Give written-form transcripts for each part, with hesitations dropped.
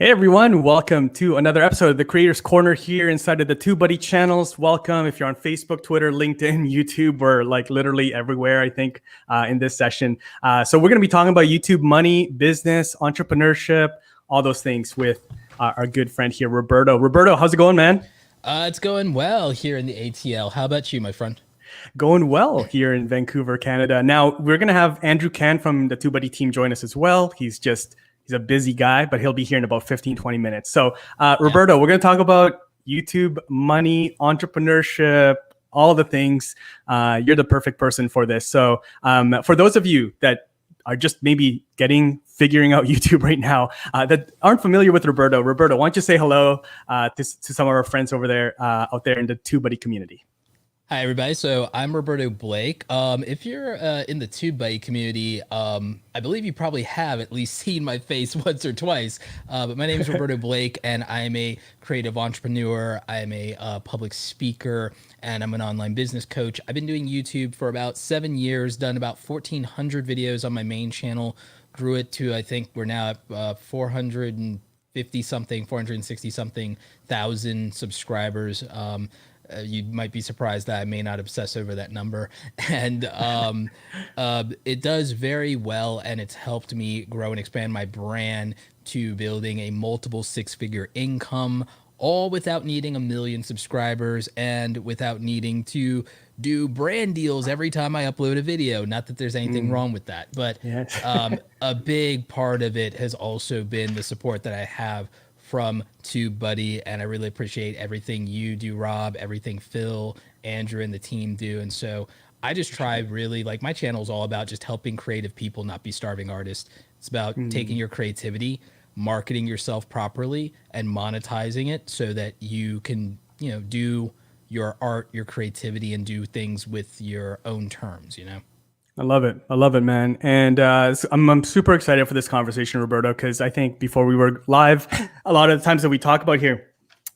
Hey everyone, welcome to another episode of the Creators Corner here inside of the TubeBuddy channels. Welcome if you're on Facebook, Twitter, LinkedIn, YouTube, we're like literally everywhere, I think, in this session. So we're going to be talking about YouTube money, business, entrepreneurship, all those things with our good friend here, Roberto. Roberto, how's it going, man? It's going well here in the ATL. How about you, my friend? Going well here in Vancouver, Canada. Now we're going to have Andrew Can from the TubeBuddy team join us as well. He's a busy guy, but he'll be here in about 15, 20 minutes. So, Roberto, we're going to talk about YouTube, money, entrepreneurship, all the things. You're the perfect person for this. So, for those of you that are just maybe figuring out YouTube right now, that aren't familiar with Roberto, why don't you say hello to some of our friends over there, out there in the TubeBuddy community? Hi, everybody. So I'm Roberto Blake. If you're in the TubeBuddy community, I believe you probably have at least seen my face once or twice. But my name is Roberto Blake, and I'm a creative entrepreneur. I'm a public speaker, and I'm an online business coach. I've been doing YouTube for about 7 years, done about 1,400 videos on my main channel, grew it to, I think we're now at 450 something, 460 something thousand subscribers. You might be surprised that I may not obsess over that number. And it does very well, and it's helped me grow and expand my brand to building a multiple six-figure income, all without needing 1 million subscribers and without needing to do brand deals every time I upload a video. Not that there's anything wrong with that, but Yes. a big part of it has also been the support that I have from TubeBuddy, and I really appreciate everything you do, Rob, everything Phil, Andrew, and the team do. And so I just try really, like, my channel is all about just helping creative people not be starving artists. It's about taking your creativity, marketing yourself properly, and monetizing it so that you can, do your art, your creativity, and do things with your own terms. I love it. I love it, man. And I'm super excited for this conversation, Roberto, because I think before we were live, a lot of the times that we talk about here,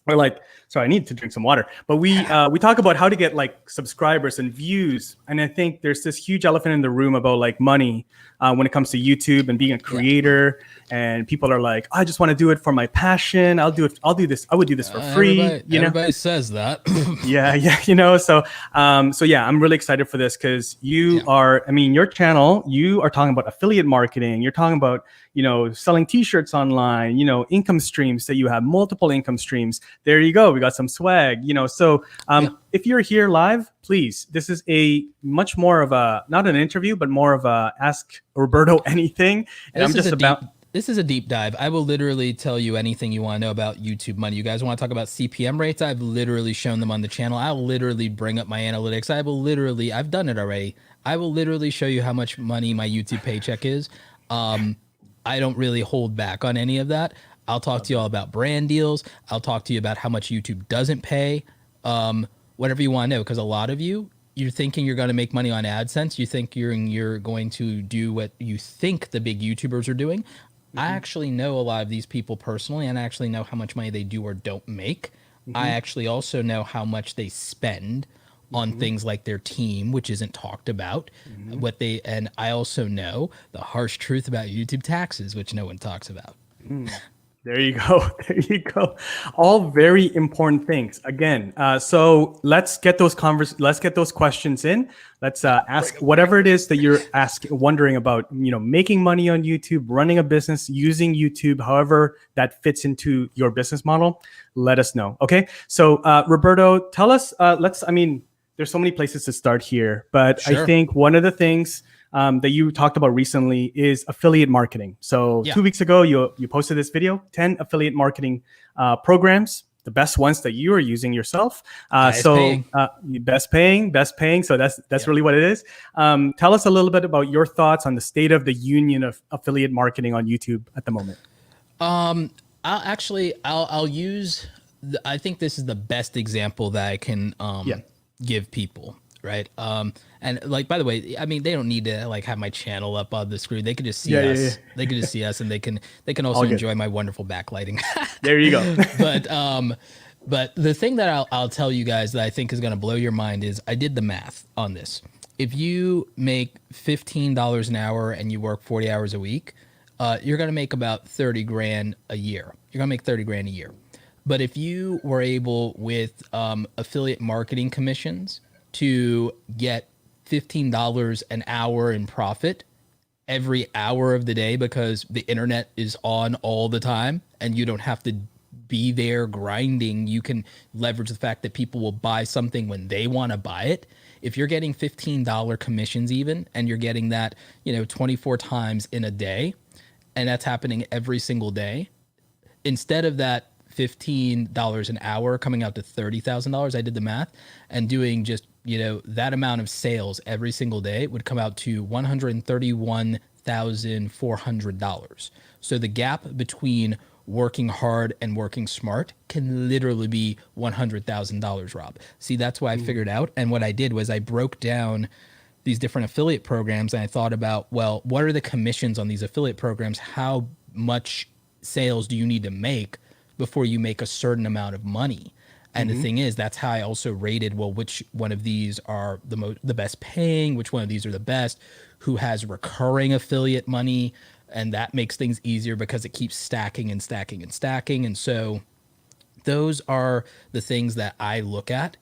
we're like, sorry, I need to drink some water. But we talk about how to get like subscribers and views. And I think there's this huge elephant in the room about like money when it comes to YouTube and being a creator. Yeah. And people are like, I just want to do it for my passion. I'll do this. I would do this for free. Everybody says that. Yeah. So yeah, I'm really excited for this because your channel, you are talking about affiliate marketing. You're talking about, selling t-shirts online, income streams that you have multiple income streams. There you go. We got some swag, So if you're here live, please, this is a much more of a, not an interview, but more of a ask Roberto anything. And This is a deep dive. I will literally tell you anything you want to know about YouTube money. You guys want to talk about CPM rates? I've literally shown them on the channel. I'll literally bring up my analytics. I've done it already. I will literally show you how much money my YouTube paycheck is. I don't really hold back on any of that. I'll talk to you all about brand deals. I'll talk to you about how much YouTube doesn't pay. Whatever you want to know, because a lot of you're thinking you're going to make money on AdSense. You think you're going to do what you think the big YouTubers are doing. I actually know a lot of these people personally, and I actually know how much money they do or don't make. I actually also know how much they spend on things like their team, which isn't talked about. And I also know the harsh truth about YouTube taxes, which no one talks about. There you go. There you go. All very important things. Again, so let's get those questions in. Let's ask whatever it is that you're wondering about, making money on YouTube, running a business, using YouTube, however that fits into your business model. Let us know. Okay. So Roberto, tell us, there's so many places to start here, but sure. I think one of the things that you talked about recently is affiliate marketing. So 2 weeks ago, you posted this video, 10 affiliate marketing programs, the best ones that you are using yourself. Best paying. So that's really what it is. Tell us a little bit about your thoughts on the state of the union of affiliate marketing on YouTube at the moment. I'll use, I think this is the best example that I can give people. Right. And like, by the way, they don't need to like have my channel up on the screen. They could just see us. Yeah. They could just see us, and they can also enjoy my wonderful backlighting. There you go. But the thing that I'll tell you guys that I think is going to blow your mind is I did the math on this. If you make $15 an hour and you work 40 hours a week, you're going to make about 30 grand a year. You're going to make 30 grand a year. But if you were able with affiliate marketing commissions to get $15 an hour in profit every hour of the day, because the internet is on all the time and you don't have to be there grinding, you can leverage the fact that people will buy something when they want to buy it. If you're getting $15 commissions even, and you're getting that, 24 times in a day, and that's happening every single day, instead of that $15 an hour coming out to $30,000, I did the math, and doing just, that amount of sales every single day would come out to $131,400. So the gap between working hard and working smart can literally be $100,000, Rob. See, that's why I figured out. And what I did was I broke down these different affiliate programs, and I thought about, well, what are the commissions on these affiliate programs? How much sales do you need to make before you make a certain amount of money? And the thing is, that's how I also rated, well, which one of these are the best paying, which one of these are the best, who has recurring affiliate money, and that makes things easier because it keeps stacking and stacking and stacking. And so those are the things that I look at,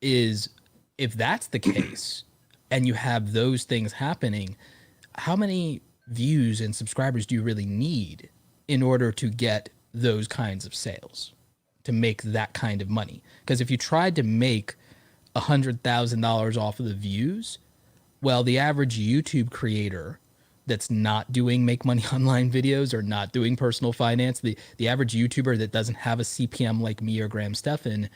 is if that's the case and you have those things happening, how many views and subscribers do you really need in order to get those kinds of sales, to make that kind of money? Because if you tried to make $100,000 off of the views, well, the average YouTube creator that's not doing make money online videos or not doing personal finance, the average YouTuber that doesn't have a CPM like me or Graham Stephan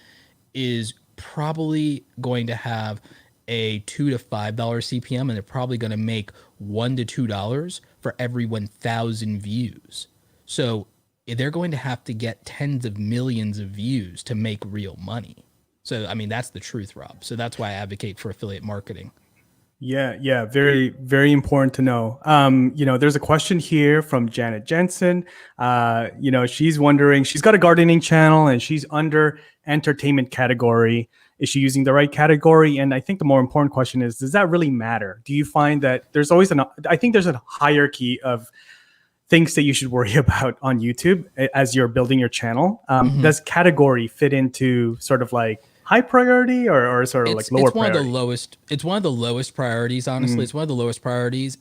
is probably going to have a $2 to $5 CPM, and they're probably going to make $1 to $2 for every 1,000 views. So they're going to have to get tens of millions of views to make real money. So, I mean, that's the truth, Rob. So that's why I advocate for affiliate marketing. Yeah, very, very important to know. There's a question here from Janet Jensen. She's wondering, she's got a gardening channel and she's under entertainment category. Is she using the right category? And I think the more important question is, does that really matter? Do you find that there's always I think there's a hierarchy of things that you should worry about on YouTube as you're building your channel. Does category fit into sort of like high priority or sort of like lower it's one priority? of the lowest. It's one of the lowest priorities. Honestly, it's one of the lowest priorities.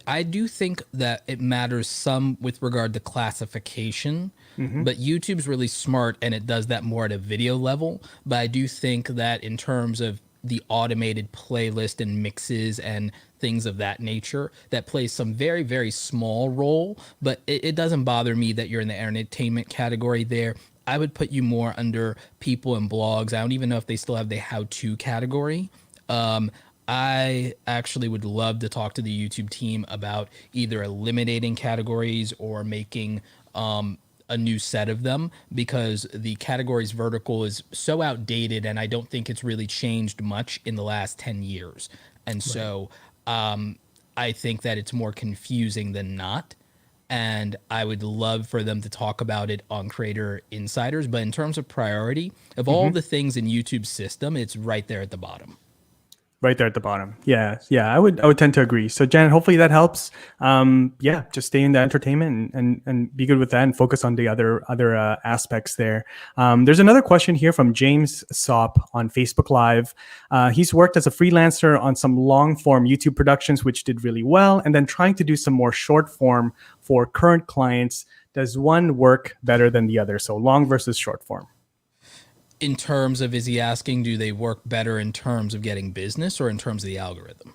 I do think that it matters some with regard to classification, but YouTube's really smart and it does that more at a video level. But I do think that in terms of the automated playlist and mixes and things of that nature, that plays some very, very small role. But it doesn't bother me that you're in the entertainment category there. I would put you more under people and blogs. I don't even know if they still have the how-to category. I actually would love to talk to the YouTube team about either eliminating categories or making a new set of them, because the categories vertical is so outdated and I don't think it's really changed much in the last 10 years. And so I think that it's more confusing than not. And I would love for them to talk about it on Creator Insiders. But in terms of priority, of all the things in YouTube's system, it's right there at the bottom. Right there at the bottom. Yeah. I would tend to agree. So Janet, hopefully that helps. Just stay in the entertainment and be good with that and focus on the other aspects there. There's another question here from James Sop on Facebook Live. He's worked as a freelancer on some long form YouTube productions, which did really well, and then trying to do some more short form for current clients. Does one work better than the other? So long versus short form. In terms of, is he asking, do they work better in terms of getting business or in terms of the algorithm?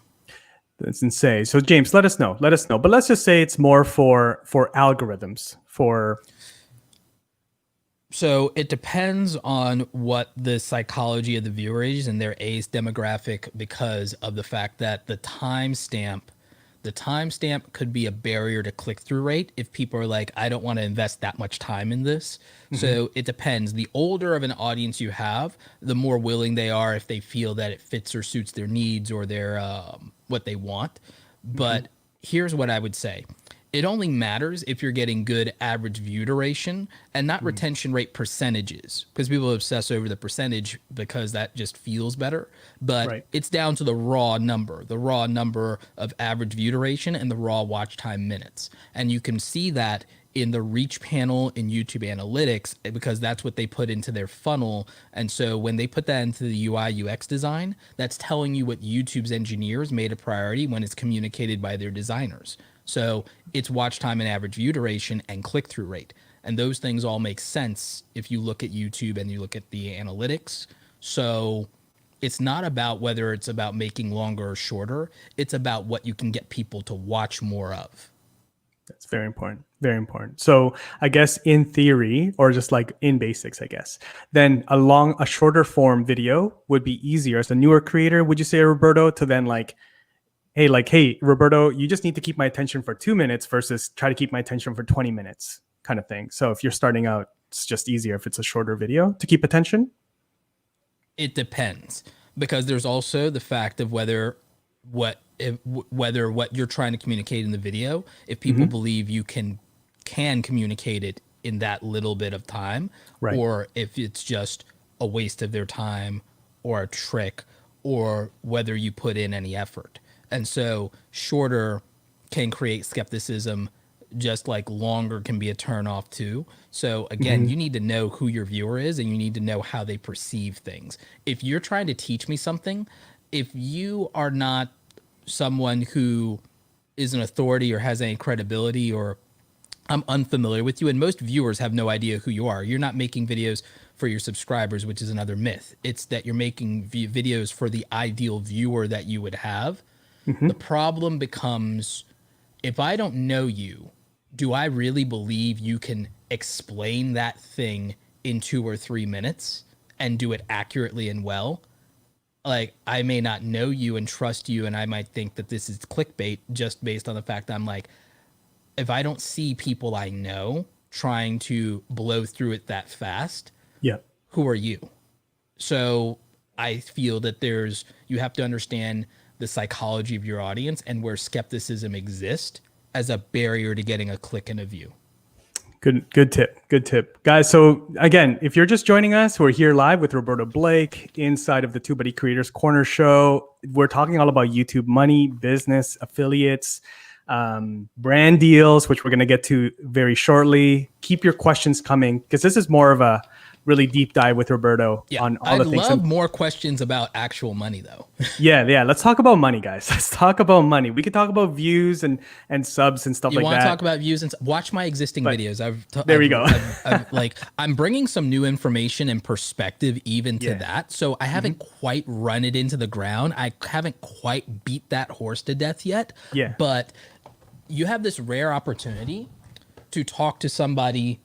That's insane. So James, let us know. But let's just say it's more for algorithms. So it depends on what the psychology of the viewer is and their age demographic, because of the fact that the timestamp could be a barrier to click-through rate if people are like, I don't want to invest that much time in this. So it depends. The older of an audience you have, the more willing they are if they feel that it fits or suits their needs or their what they want. But here's what I would say. It only matters if you're getting good average view duration and not retention rate percentages, because people obsess over the percentage because that just feels better. But Right. it's down to the raw number of average view duration and the raw watch time minutes. And you can see that in the reach panel in YouTube analytics because that's what they put into their funnel. And so when they put that into the UI UX design, that's telling you what YouTube's engineers made a priority when it's communicated by their designers. So it's watch time and average view duration and click-through rate. And those things all make sense if you look at YouTube and you look at the analytics. So it's not about whether it's about making longer or shorter. It's about what you can get people to watch more of. That's very important. Very important. So I guess in theory, or just like in basics, I guess, then a shorter form video would be easier as a newer creator. Would you say, Roberto, to then hey, Roberto, you just need to keep my attention for 2 minutes versus try to keep my attention for 20 minutes kind of thing. So if you're starting out, it's just easier if it's a shorter video to keep attention. It depends, because there's also the fact of whether what you're trying to communicate in the video, if people believe you can communicate it in that little bit of time, Right. or if it's just a waste of their time or a trick, or whether you put in any effort. And so shorter can create skepticism, just like longer can be a turn off too. So again, you need to know who your viewer is and you need to know how they perceive things. If you're trying to teach me something, if you are not someone who is an authority or has any credibility, or I'm unfamiliar with you, and most viewers have no idea who you are. You're not making videos for your subscribers, which is another myth. It's that you're making videos for the ideal viewer that you would have. The problem becomes, if I don't know you, do I really believe you can explain that thing in 2 or 3 minutes and do it accurately and well? Like, I may not know you and trust you, and I might think that this is clickbait just based on the fact that I'm like, if I don't see people I know trying to blow through it that fast, Yeah. who are you? So I feel that you have to understand the psychology of your audience and where skepticism exists as a barrier to getting a click and a view. Good tip, guys. So again, if you're just joining us, we're here live with Roberto Blake inside of the TubeBuddy Creators Corner Show. We're talking all about YouTube money, business, affiliates, brand deals, which we're going to get to very shortly. Keep your questions coming because this is more of a really deep dive with Roberto on all the things. I'd love more questions about actual money though. Yeah. Let's talk about money, guys. Let's talk about money. We could talk about views and subs and stuff like that. You want to talk about views and watch my existing videos. There we go. I'm bringing some new information and perspective even to that. So I haven't quite run it into the ground. I haven't quite beat that horse to death yet. Yeah. But you have this rare opportunity to talk to somebody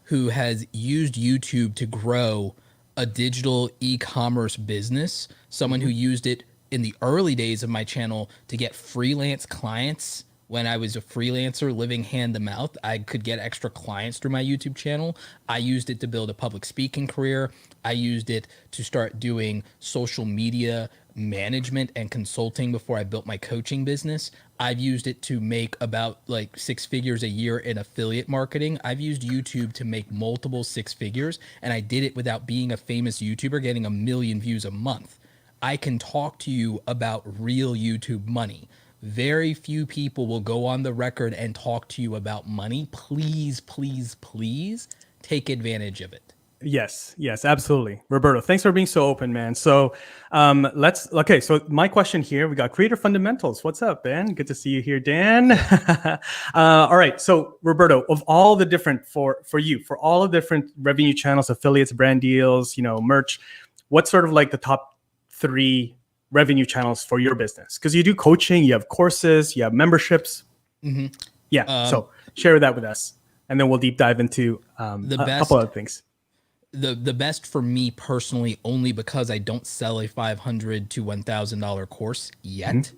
who has used YouTube to grow a digital e-commerce business, someone who used it in the early days of my channel to get freelance clients. When I was a freelancer living hand to mouth, I could get extra clients through my YouTube channel. I used it to build a public speaking career. I used it to start doing social media management and consulting before I built my coaching business. I've used it to make about like 6 figures a year in affiliate marketing. I've used YouTube to make multiple 6 figures, and I did it without being a famous YouTuber getting 1 million views a month. I can talk to you about real YouTube money. Very few people will go on the record and talk to you about money. Please, please, please take advantage of it. Yes, absolutely. Roberto, thanks for being so open, man. So so my question here, we got creator fundamentals. What's up, Dan? Good to see you here, Dan. All right. So Roberto, of all the different, for all the different revenue channels, affiliates, brand deals, merch, what's sort of like the top 3 revenue channels for your business? Because you do coaching, you have courses, you have memberships. So share that with us, and then we'll deep dive into a couple other things. The best for me personally, only because I don't sell a $500 to $1,000 course yet,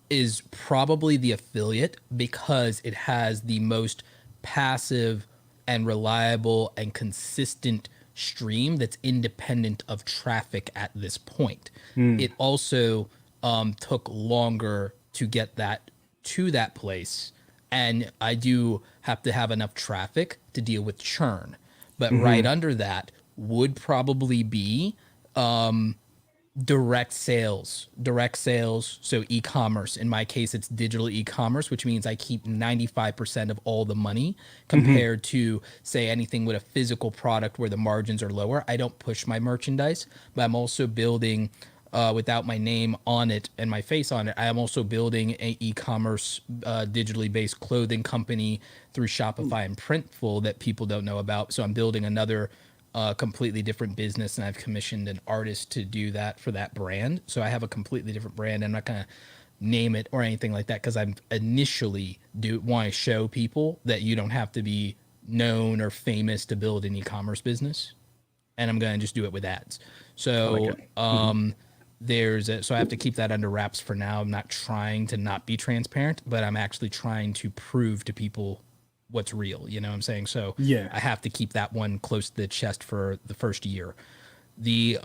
is probably the affiliate, because it has the most passive and reliable and consistent stream that's independent of traffic at this point. It also took longer to get that to that place and I do have to have enough traffic to deal with churn. But right Mm-hmm. under that would probably be direct sales, so e-commerce. In my case, it's digital e-commerce, which means I keep 95% of all the money, Mm-hmm. compared to, say, anything with a physical product where the margins are lower. I don't push my merchandise, but I'm also building, without my name on it and my face on it, I am also building a e-commerce, digitally based clothing company through Shopify and Printful that people don't know about. So I'm building another completely different business, and I've commissioned an artist to do that for that brand. So I have a completely different brand. I'm not going to name it or anything like that, because I'm initially do want to show people that you don't have to be known or famous to build an e-commerce business, and I'm going to just do it with ads. I like So it. Mm-hmm. so I have to keep that under wraps for now. I'm not trying to not be transparent, but I'm actually trying to prove to people what's real. You know what I'm saying? So Yeah. I have to keep that one close to the chest for the first year. The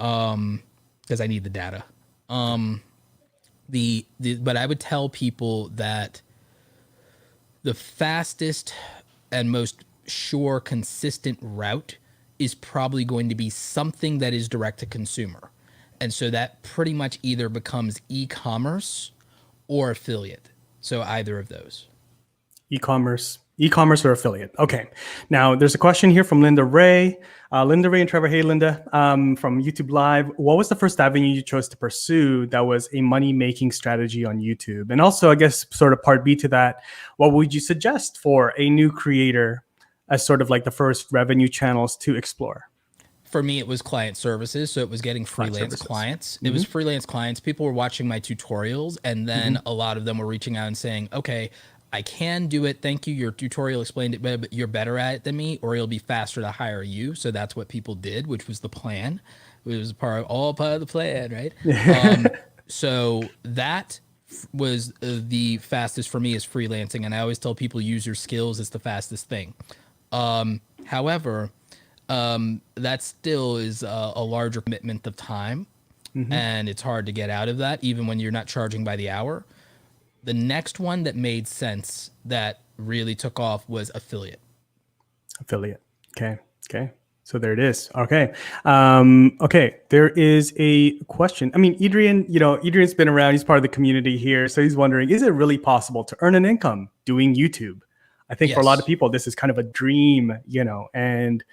because I need the data. But I would tell people that the fastest and most sure consistent route is probably going to be something that is direct to consumer. And so that pretty much either becomes e-commerce or affiliate. So either of those. E-commerce or affiliate. Okay. Now there's a question here from Linda Ray. Linda Ray and Trevor. Hey, Linda, from YouTube Live. What was the first avenue you chose to pursue that was a money-making strategy on YouTube? And also, I guess, sort of part B to that, what would you suggest for a new creator as sort of like the first revenue channels to explore? For me, it was client services. So it was getting Client freelance services. clients. It was Mm-hmm. freelance clients. People were watching my tutorials, and then Mm-hmm. a lot of them were reaching out and saying, okay, I can do it. Thank you. Your tutorial explained it better, but you're better at it than me, or it'll be faster to hire you. So that's what people did, which was the plan. It was all part of the plan, right? So that was the fastest for me, is freelancing. And I always tell people, use your skills. It's the fastest thing. However, that still is a larger commitment of time, Mm-hmm. and it's hard to get out of that, even when you're not charging by the hour. The next one that made sense, that really took off, was affiliate. Affiliate. Okay. Okay. So there it is. Okay. Okay. There is a question. I mean, Adrian, Adrian's been around. He's part of the community here. So he's wondering, is it really possible to earn an income doing YouTube? I think for a lot of Yes. people, this is kind of a dream, and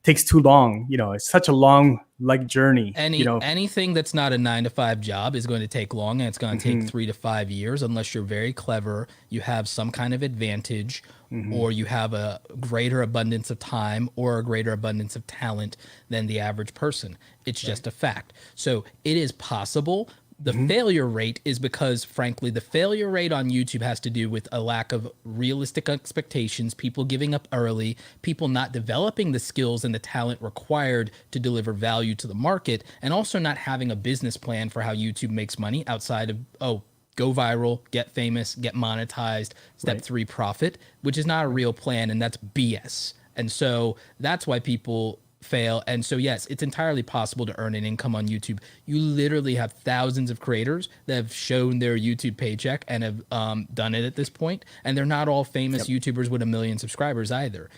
takes too long. It's such a long journey, Anything that's not a 9 to 5 job is going to take long, and it's going to take hmm 3 to 5 years, unless you're very clever, you have some kind of advantage, hmm or you have a greater abundance of time or a greater abundance of talent than the average person. It's right. just a fact. So it is possible. The hmm failure rate is because, frankly, the failure rate on YouTube has to do with a lack of realistic expectations, people giving up early, people not developing the skills and the talent required to deliver value to the market, and also not having a business plan for how YouTube makes money outside of, go viral, get famous, get monetized, step Right. 3, profit, which is not a real plan, and that's BS. And so that's why people fail. And so, yes, it's entirely possible to earn an income on YouTube. You literally have thousands of creators that have shown their YouTube paycheck and have done it at this point. And they're not all famous Yep. YouTubers with 1 million subscribers either.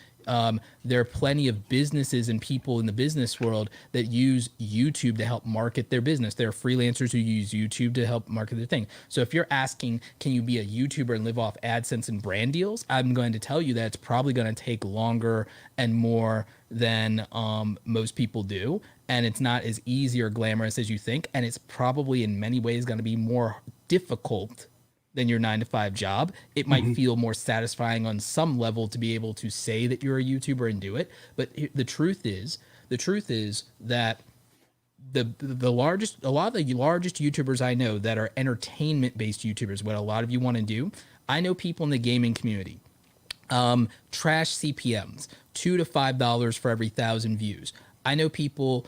There are plenty of businesses and people in the business world that use YouTube to help market their business. There are freelancers who use YouTube to help market their thing. So if you're asking, can you be a YouTuber and live off AdSense and brand deals? I'm going to tell you that it's probably going to take longer and more than most people do. And it's not as easy or glamorous as you think. And it's probably in many ways going to be more difficult than your 9 to 5 job. It might hmm feel more satisfying on some level to be able to say that you're a YouTuber and do it. But the truth is that the largest, a lot of the largest YouTubers I know that are entertainment based YouTubers, what a lot of you want to do, I know people in the gaming community, trash CPMs, $2 to $5 for every 1,000 views. I know people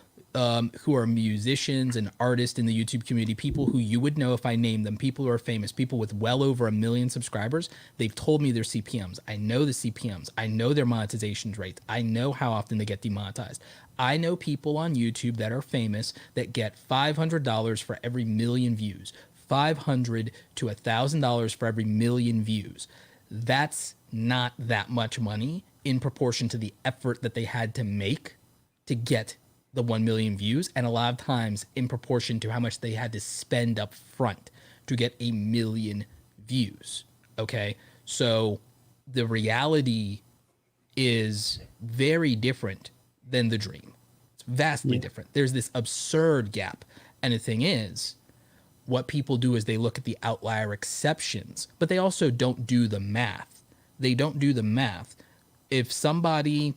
who are musicians and artists in the YouTube community, people who you would know if I named them, people who are famous, people with well over 1 million subscribers. They've told me their CPMs. I know the CPMs. I know their monetization rates. I know how often they get demonetized. I know people on YouTube that are famous that get $500 for every 1 million views, $500 to $1,000 for every 1 million views. That's not that much money in proportion to the effort that they had to make to get the 1 million views, and a lot of times in proportion to how much they had to spend up front to get a million views. Okay. So the reality is very different than the dream. It's vastly different. There's this absurd gap. And the thing is, what people do is they look at the outlier exceptions, but they also don't do the math. They don't do the math. If somebody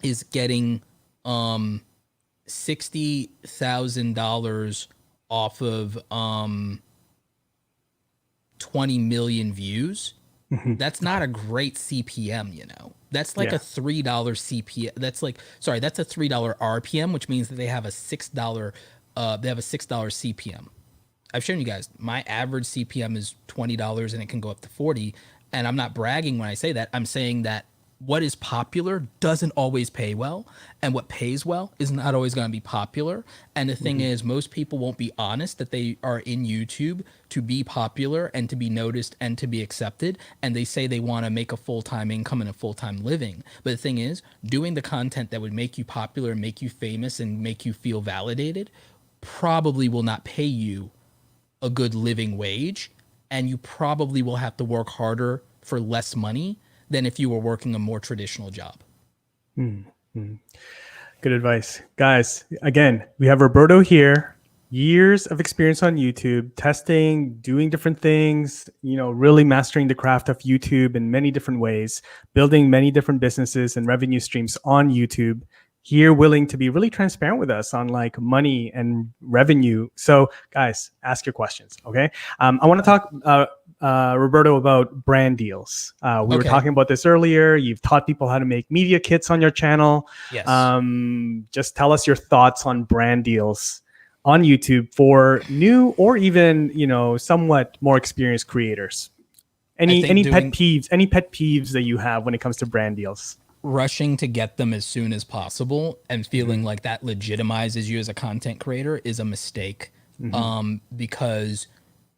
is getting $60,000 off of 20 million views, that's not a great CPM, you know. That's like a $3 CPM. That's like, sorry, that's a $3 RPM, which means that they have a $6 CPM. I've shown you guys my average CPM is $20 and it can go up to 40. And I'm not bragging when I say that. I'm saying that what is popular doesn't always pay well, and what pays well is not always going to be popular. And the thing is, most people won't be honest that they are in YouTube to be popular and to be noticed and to be accepted. And they say they want to make a full-time income and a full-time living. But the thing is, doing the content that would make you popular, make you famous, and make you feel validated probably will not pay you a good living wage, and you probably will have to work harder for less money than if you were working a more traditional job. Good advice. Guys, again, we have Roberto here, years of experience on YouTube, testing, doing different things, you know, really mastering the craft of YouTube in many different ways, building many different businesses and revenue streams on YouTube. Here, willing to be really transparent with us on like money and revenue. So, guys, ask your questions. Okay. I want to talk, Roberto, about brand deals. We were talking about this earlier. You've taught people how to make media kits on your channel. Yes. Just tell us your thoughts on brand deals on YouTube for new or even, you know, somewhat more experienced creators. Any pet peeves that you have when it comes to brand deals? Rushing to get them as soon as possible and feeling like that legitimizes you as a content creator is a mistake, because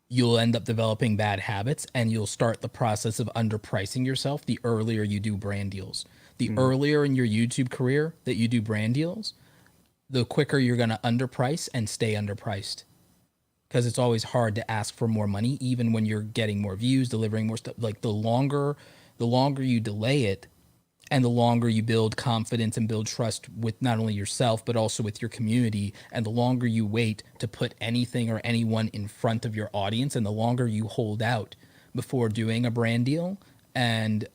you'll end up developing bad habits and you'll start the process of underpricing yourself the earlier you do brand deals. The earlier in your YouTube career that you do brand deals, the quicker you're going to underprice and stay underpriced, because it's always hard to ask for more money, even when you're getting more views, delivering more stuff. Like the longer you delay it, and the longer you build confidence and build trust with not only yourself, but also with your community, and the longer you wait to put anything or anyone in front of your audience, and the longer you hold out before doing a brand deal and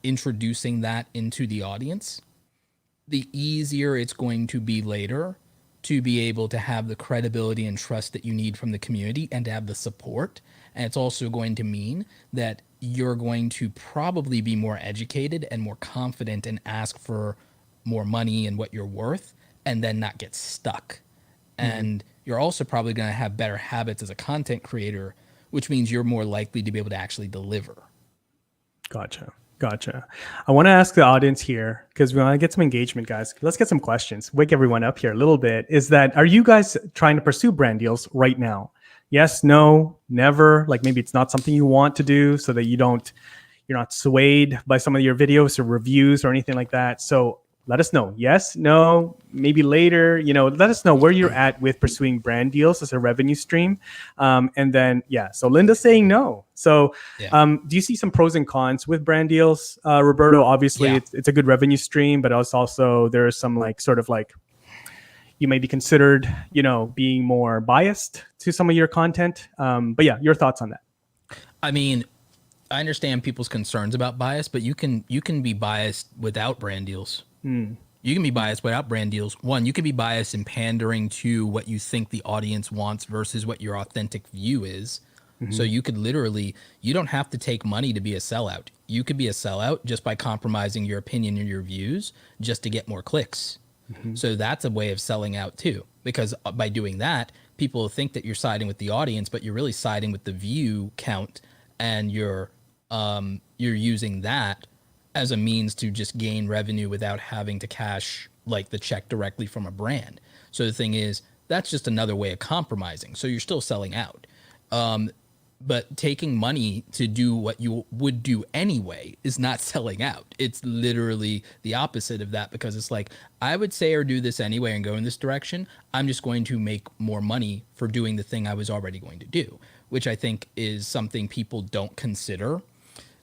introducing that into the audience, the easier it's going to be later to be able to have the credibility and trust that you need from the community and to have the support. And it's also going to mean that you're going to probably be more educated and more confident and ask for more money and what you're worth, and then not get stuck. And you're also probably going to have better habits as a content creator, which means you're more likely to be able to actually deliver. Gotcha. I want to ask the audience here, because we want to get some engagement, guys. Let's get some questions. Wake everyone up here a little bit. Is that, are you guys trying to pursue brand deals right now? Yes, no, never. Like maybe it's not something you want to do, so that you're not swayed by some of your videos or reviews or anything like that. So let us know. Yes, no, maybe later, you know, let us know where you're at with pursuing brand deals as a revenue stream. And then, so Linda's saying no. So do you see some pros and cons with brand deals? Roberto, obviously it's a good revenue stream, but also there is some like sort of like, you may be considered, you know, being more biased to some of your content. But yeah, your thoughts on that. I mean, I understand people's concerns about bias, but you can be biased without brand deals. You can be biased without brand deals. One, you can be biased in pandering to what you think the audience wants versus what your authentic view is. So you could literally, you don't have to take money to be a sellout. You could be a sellout just by compromising your opinion and your views just to get more clicks. So that's a way of selling out too, because by doing that, people think that you're siding with the audience, but you're really siding with the view count, and you're using that as a means to just gain revenue without having to cash like the check directly from a brand. So the thing is, that's just another way of compromising. So you're still selling out. But taking money to do what you would do anyway is not selling out. It's literally the opposite of that, because it's like, I would say or do this anyway and go in this direction. I'm just going to make more money for doing the thing I was already going to do, which I think is something people don't consider.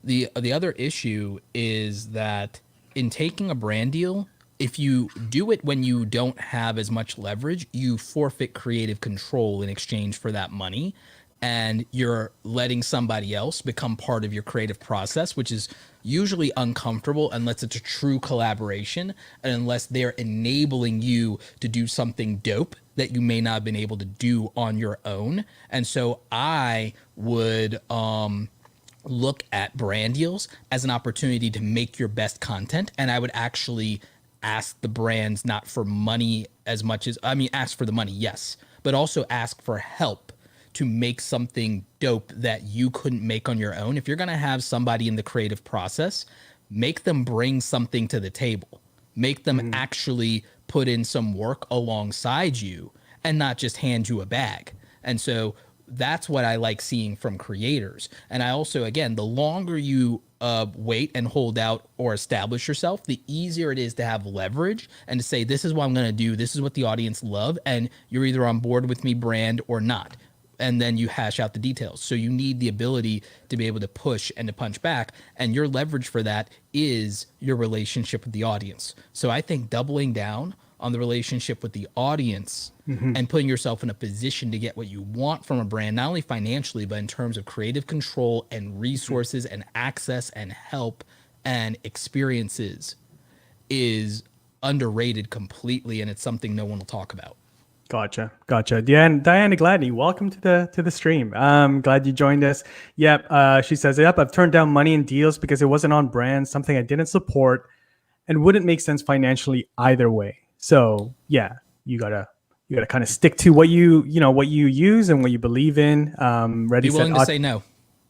The other issue is that in taking a brand deal, if you do it when you don't have as much leverage, you forfeit creative control in exchange for that money. And you're letting somebody else become part of your creative process, which is usually uncomfortable unless it's a true collaboration and unless they're enabling you to do something dope that you may not have been able to do on your own. And so I would look at brand deals as an opportunity to make your best content. And I would actually ask the brands not for money as much as, I mean, ask for the money, yes, but also ask for help to make something dope that you couldn't make on your own. If you're going to have somebody in the creative process, make them bring something to the table, make them actually put in some work alongside you and not just hand you a bag. And so that's what I like seeing from creators. And I also, again, the longer you wait and hold out or establish yourself, the easier it is to have leverage and to say, this is what I'm going to do. This is what the audience love. And you're either on board with me, brand, or not. And then you hash out the details. So you need the ability to be able to push and to punch back. And your leverage for that is your relationship with the audience. So I think doubling down on the relationship with the audience and putting yourself in a position to get what you want from a brand, not only financially, but in terms of creative control and resources and access and help and experiences, is underrated completely. And it's something no one will talk about. Gotcha. Yeah, and Diana Gladney, welcome to the stream. Glad you joined us. Yep. She says, "Yep, I've turned down money and deals because it wasn't on brand, something I didn't support, and wouldn't make sense financially either way." So yeah, you gotta kind of stick to what you use and what you believe in. Be willing to say no.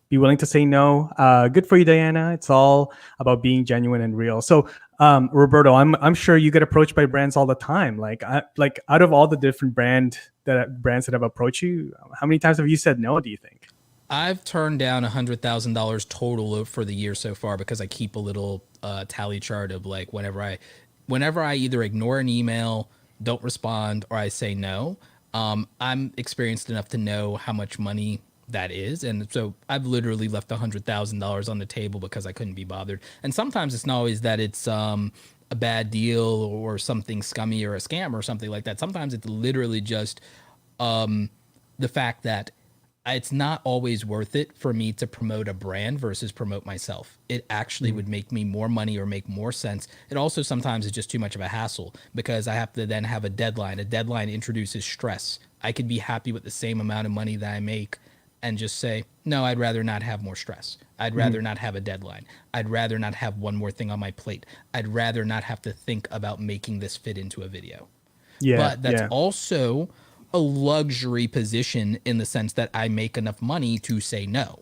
Be willing to say no. Good for you, Diana. It's all about being genuine and real. So, Roberto, I'm sure you get approached by brands all the time. Like out of all the different brands that have approached you, how many times have you said no, do you think? I've turned down $100,000 total for the year so far, because I keep a little tally chart of like whenever I either ignore an email, don't respond, or I say no. I'm experienced enough to know how much money that is. And so I've literally left $100,000 on the table because I couldn't be bothered. And sometimes it's not always that it's a bad deal or something scummy or a scam or something like that. Sometimes it's literally just the fact that it's not always worth it for me to promote a brand versus promote myself. It actually would make me more money or make more sense. It also sometimes is just too much of a hassle because I have to then have a deadline. A deadline introduces stress. I could be happy with the same amount of money that I make and just say, no, I'd rather not have more stress. I'd rather not have a deadline. I'd rather not have one more thing on my plate. I'd rather not have to think about making this fit into a video. Yeah, but that's also a luxury position in the sense that I make enough money to say no.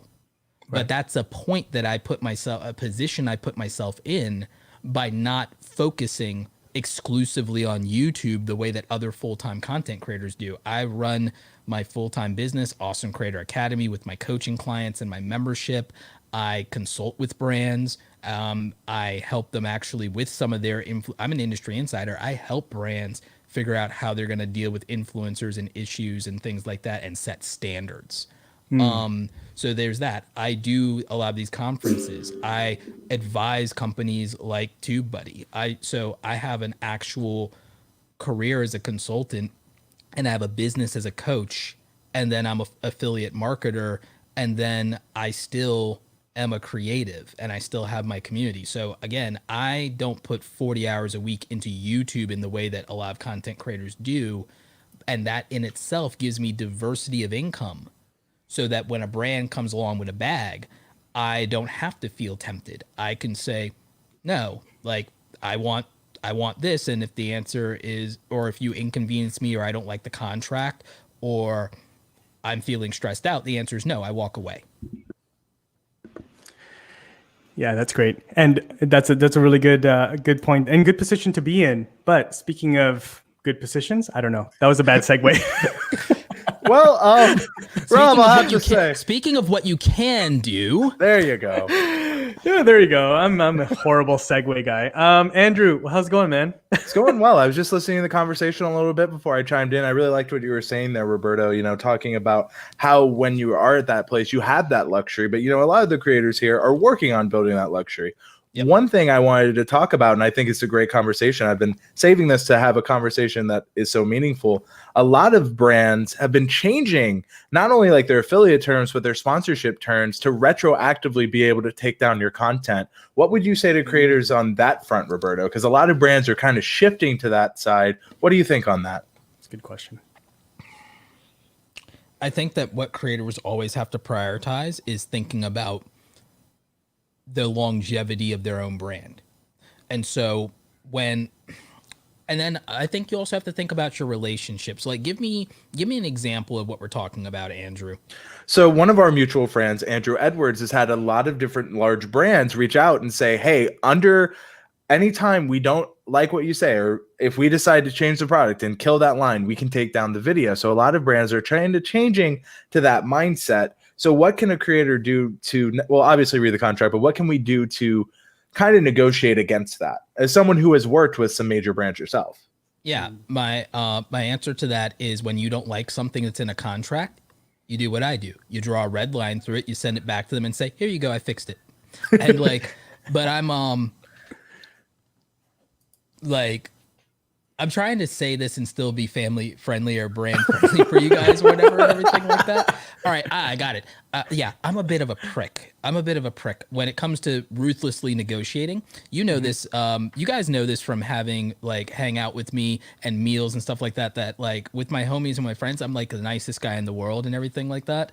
Right. But that's a point that a position I put myself in by not focusing exclusively on YouTube the way that other full-time content creators do. I run my full-time business, Awesome Creator Academy, with my coaching clients and my membership. I consult with brands. I help them actually with some of their I'm an industry insider. I help brands figure out how they're going to deal with influencers and issues and things like that and set standards. So there's that. I do a lot of these conferences. I advise companies like TubeBuddy. So I have an actual career as a consultant, and I have a business as a coach, and then I'm an affiliate marketer, and then I still am a creative, and I still have my community. So again, I don't put 40 hours a week into YouTube in the way that a lot of content creators do, and that in itself gives me diversity of income, so that when a brand comes along with a bag, I don't have to feel tempted. I can say, no, like I want this. And if the answer is, or if you inconvenience me, or I don't like the contract, or I'm feeling stressed out, the answer is no, I walk away. Yeah, that's great. And that's a really good point and good position to be in. But speaking of good positions, I don't know, that was a bad segue. Well, Rob, I'll have to say. Speaking of what you can do, There you go. Yeah, there you go. I'm a horrible segue guy. Andrew, how's it going, man? It's going well. I was just listening to the conversation a little bit before I chimed in. I really liked what you were saying there, Roberto, talking about how when you are at that place, you have that luxury, but a lot of the creators here are working on building that luxury. Yep. One thing I wanted to talk about, and I think it's a great conversation, I've been saving this to have a conversation that is so meaningful. A lot of brands have been changing not only like their affiliate terms, but their sponsorship terms to retroactively be able to take down your content. What would you say to creators on that front, Roberto? Because a lot of brands are kind of shifting to that side. What do you think on that? That's a good question. I think that what creators always have to prioritize is thinking about the longevity of their own brand. And so and then I think you also have to think about your relationships. Like give me an example of what we're talking about, Andrew. So one of our mutual friends, Andrew Edwards, has had a lot of different large brands reach out and say, hey, anytime we don't like what you say, or if we decide to change the product and kill that line, we can take down the video. So a lot of brands are changing to that mindset. So what can a creator do well, obviously read the contract, but what can we do to kind of negotiate against that as someone who has worked with some major brands yourself? Yeah. My answer to that is when you don't like something that's in a contract, you do what I do. You draw a red line through it, you send it back to them and say, here you go, I fixed it. And but I'm trying to say this and still be family friendly or brand friendly for you guys or whatever, and everything like that. All right, I got it. Yeah, I'm a bit of a prick. When it comes to ruthlessly negotiating. You know this. You guys know this from having hang out with me and meals and stuff like that. That with my homies and my friends, I'm the nicest guy in the world and everything like that.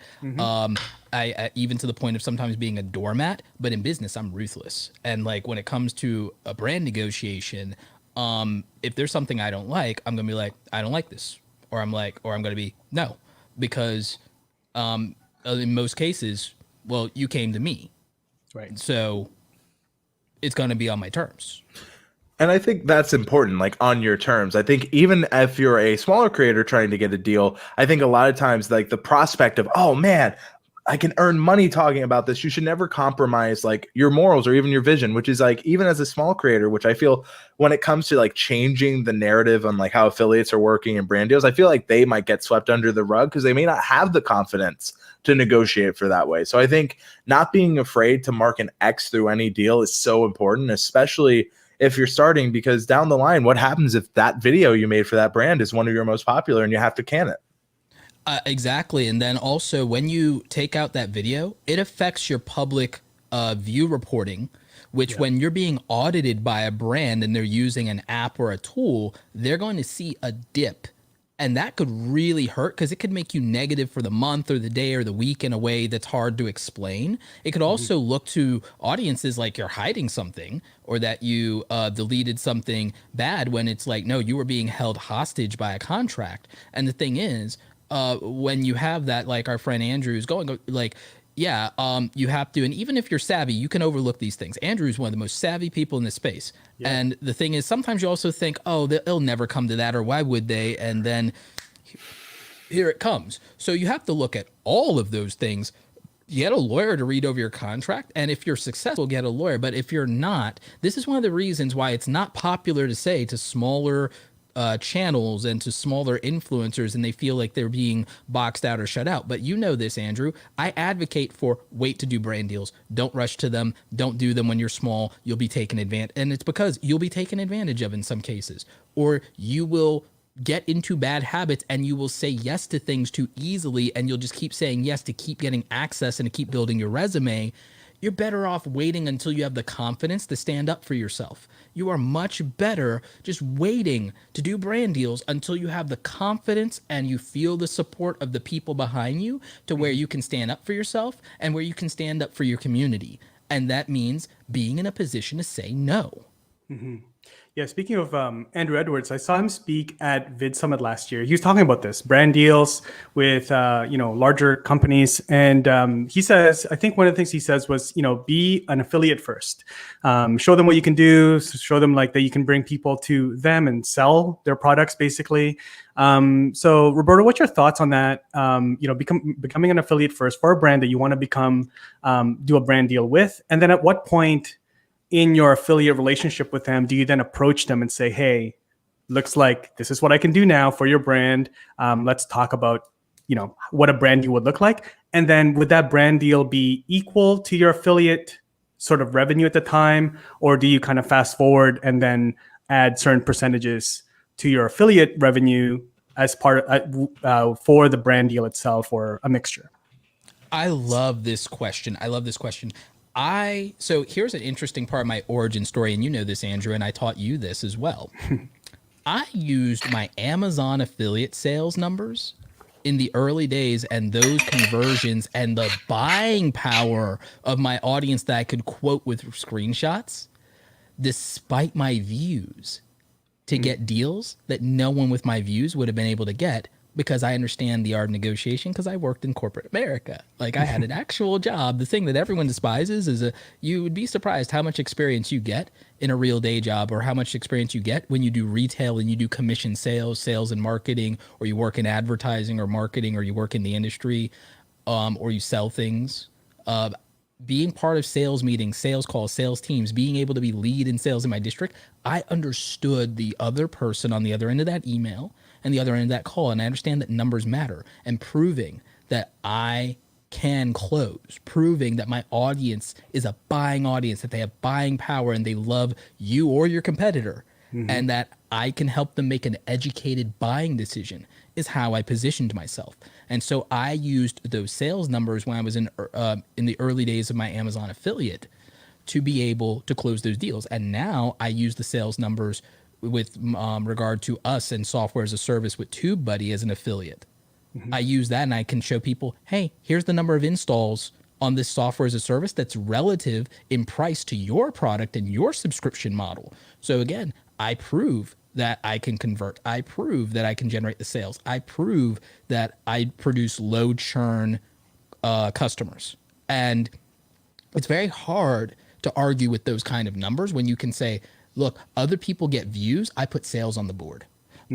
I even to the point of sometimes being a doormat. But in business, I'm ruthless. And when it comes to a brand negotiation, if there's something I don't like, I'm gonna be like, I don't like this, or I'm gonna be no, because in most cases, well, you came to me, right? So it's gonna be on my terms. And I think that's important, on your terms. I think even if you're a smaller creator trying to get a deal, I think a lot of times the prospect of, oh man, I can earn money talking about this. You should never compromise your morals or even your vision, which is even as a small creator, which I feel when it comes to changing the narrative on how affiliates are working and brand deals, I feel like they might get swept under the rug because they may not have the confidence to negotiate for that way. So I think not being afraid to mark an X through any deal is so important, especially if you're starting, because down the line, what happens if that video you made for that brand is one of your most popular and you have to can it? Exactly. And then also when you take out that video, it affects your public view reporting, which when you're being audited by a brand and they're using an app or a tool, they're going to see a dip. And that could really hurt because it could make you negative for the month or the day or the week in a way that's hard to explain. It could also look to audiences like you're hiding something or that you deleted something bad when it's no, you were being held hostage by a contract. And the thing is, when you have that, our friend Andrew is going, you have to, and even if you're savvy, you can overlook these things. Andrew is one of the most savvy people in this space. Yeah. And the thing is, sometimes you also think, oh, they'll never come to that, or why would they? And then here it comes. So you have to look at all of those things. Get a lawyer to read over your contract. And if you're successful, get a lawyer. But if you're not, this is one of the reasons why it's not popular to say to smaller channels and to smaller influencers, and they feel like they're being boxed out or shut out. But you know this, Andrew. I advocate for wait to do brand deals. Don't rush to them. Don't do them when you're small. You'll be taken advantage, and it's because you'll be taken advantage of in some cases, or you will get into bad habits and you will say yes to things too easily, and you'll just keep saying yes to keep getting access and to keep building your resume. You're better off waiting until you have the confidence to stand up for yourself. You are much better just waiting to do brand deals until you have the confidence and you feel the support of the people behind you to where you can stand up for yourself and where you can stand up for your community. And that means being in a position to say no. Mm-hmm. Yeah, speaking of Andrew Edwards, I saw him speak at Vid Summit last year. He was talking about this brand deals with larger companies, and he says, I think one of the things he says was, be an affiliate first, show them what you can do, show them like that you can bring people to them and sell their products, basically. So Roberto, what's your thoughts on that? Becoming an affiliate first for a brand that you want to become, do a brand deal with, and then at what point in your affiliate relationship with them, do you then approach them and say, hey, looks like this is what I can do now for your brand. Let's talk about, what a brand deal would look like. And then would that brand deal be equal to your affiliate sort of revenue at the time? Or do you kind of fast forward and then add certain percentages to your affiliate revenue as part of, for the brand deal itself, or a mixture? I love this question. So here's an interesting part of my origin story, and you know this, Andrew, and I taught you this as well. I used my Amazon affiliate sales numbers in the early days, and those conversions and the buying power of my audience that I could quote with screenshots, despite my views, to get deals that no one with my views would have been able to get, because I understand the art of negotiation, because I worked in corporate America. Like, I had an actual job. The thing that everyone despises is you would be surprised how much experience you get in a real day job, or how much experience you get when you do retail and you do commission sales and marketing, or you work in advertising or marketing, or you work in the industry, or you sell things. Being part of sales meetings, sales calls, sales teams, being able to be lead in sales in my district, I understood the other person on the other end of that email and the other end of that call. And I understand that numbers matter, and proving that I can close, proving that my audience is a buying audience, that they have buying power and they love you or your competitor, and that I can help them make an educated buying decision, is how I positioned myself. And so I used those sales numbers when I was in the early days of my Amazon affiliate to be able to close those deals. And now I use the sales numbers with regard to us and software as a service with TubeBuddy as an affiliate. I use that, and I can show people, hey, here's the number of installs on this software as a service that's relative in price to your product and your subscription model. So again, I prove that I can convert. I prove that I can generate the sales. I prove that I produce low churn customers. And it's very hard to argue with those kind of numbers when you can say, look, other people get views, I put sales on the board.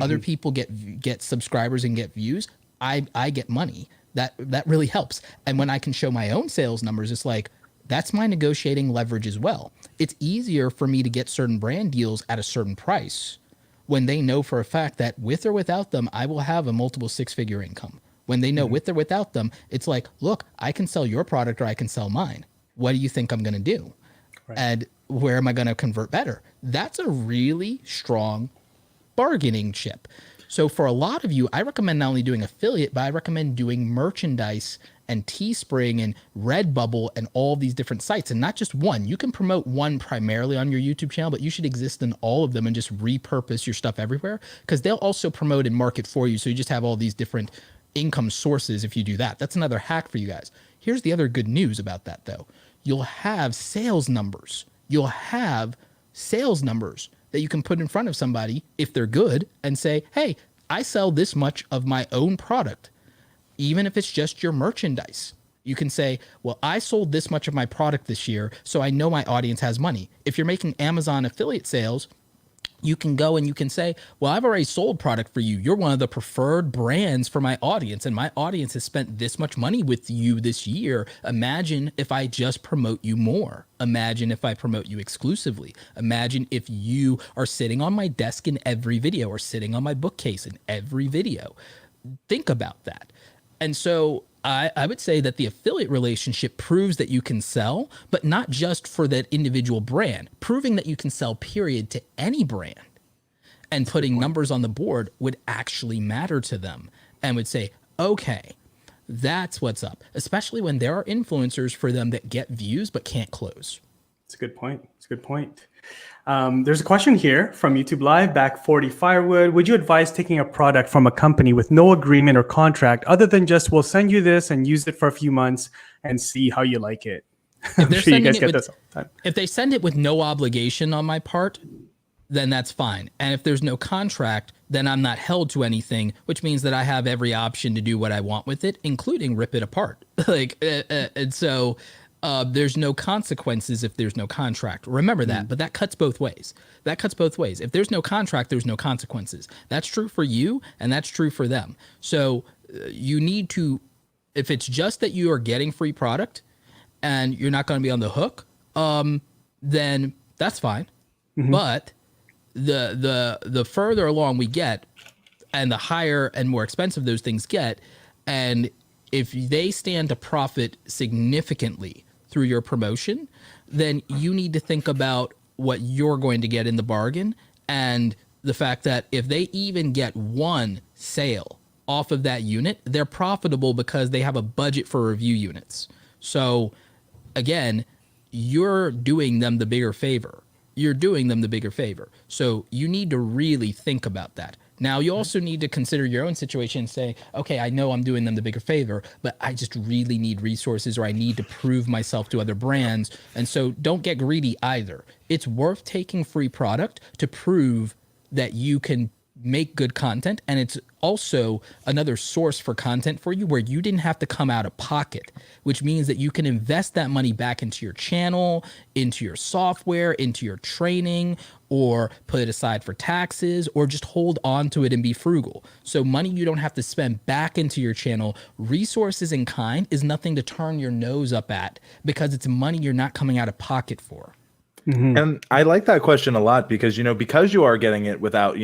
Other people get subscribers and get views, I get money. That really helps. And when I can show my own sales numbers, it's like, that's my negotiating leverage as well. It's easier for me to get certain brand deals at a certain price when they know for a fact that with or without them, I will have a multiple six-figure income. When they know with or without them, it's like, look, I can sell your product or I can sell mine. What do you think I'm going to do? Right. And where am I going to convert better? That's a really strong bargaining chip. So for a lot of you, I recommend not only doing affiliate, but I recommend doing merchandise and Teespring and Redbubble and all these different sites, and not just one. You can promote one primarily on your YouTube channel, but you should exist in all of them and just repurpose your stuff everywhere, because they'll also promote and market for you. So you just have all these different income sources if you do that. That's another hack for you guys. Here's the other good news about that, though. You'll have sales numbers. You'll have sales numbers that you can put in front of somebody if they're good and say, hey, I sell this much of my own product. Even if it's just your merchandise, you can say, well, I sold this much of my product this year, so I know my audience has money. If you're making Amazon affiliate sales, you can go and you can say, well, I've already sold product for you. You're one of the preferred brands for my audience, and my audience has spent this much money with you this year. Imagine if I just promote you more. Imagine if I promote you exclusively. Imagine if you are sitting on my desk in every video, or sitting on my bookcase in every video. Think about that. And so I would say that the affiliate relationship proves that you can sell, but not just for that individual brand, proving that you can sell, period, to any brand. And putting numbers on the board would actually matter to them, and would say, okay, that's what's up, especially when there are influencers for them that get views but can't close. It's a good point. It's a good point. There's a question here from YouTube Live, Back 40 Firewood. Would you advise taking a product from a company with no agreement or contract, other than just, we'll send you this and use it for a few months and see how you like it? I'm sure you guys get this all the time. If they send it with no obligation on my part, then that's fine. And if there's no contract, then I'm not held to anything, which means that I have every option to do what I want with it, including rip it apart. And so there's no consequences if there's no contract. Remember that, but that cuts both ways. That cuts both ways. If there's no contract, there's no consequences. That's true for you, and that's true for them. So you need to, if it's just that you are getting free product and you're not going to be on the hook, then that's fine. But the further along we get and the higher and more expensive those things get, and if they stand to profit significantly through your promotion, then you need to think about what you're going to get in the bargain, and the fact that if they even get one sale off of that unit, they're profitable because they have a budget for review units. So again, you're doing them the bigger favor. You're doing them the bigger favor. So you need to really think about that. Now, you also need to consider your own situation and say, okay, I know I'm doing them the bigger favor, but I just really need resources, or I need to prove myself to other brands. And so don't get greedy either. It's worth taking free product to prove that you can make good content, and it's also another source for content for you where you didn't have to come out of pocket, which means that you can invest that money back into your channel, into your software, into your training, or put it aside for taxes, or just hold on to it and be frugal. So money you don't have to spend back into your channel, resources in kind, is nothing to turn your nose up at because it's money you're not coming out of pocket for. And I like that question a lot because, because you are getting it without,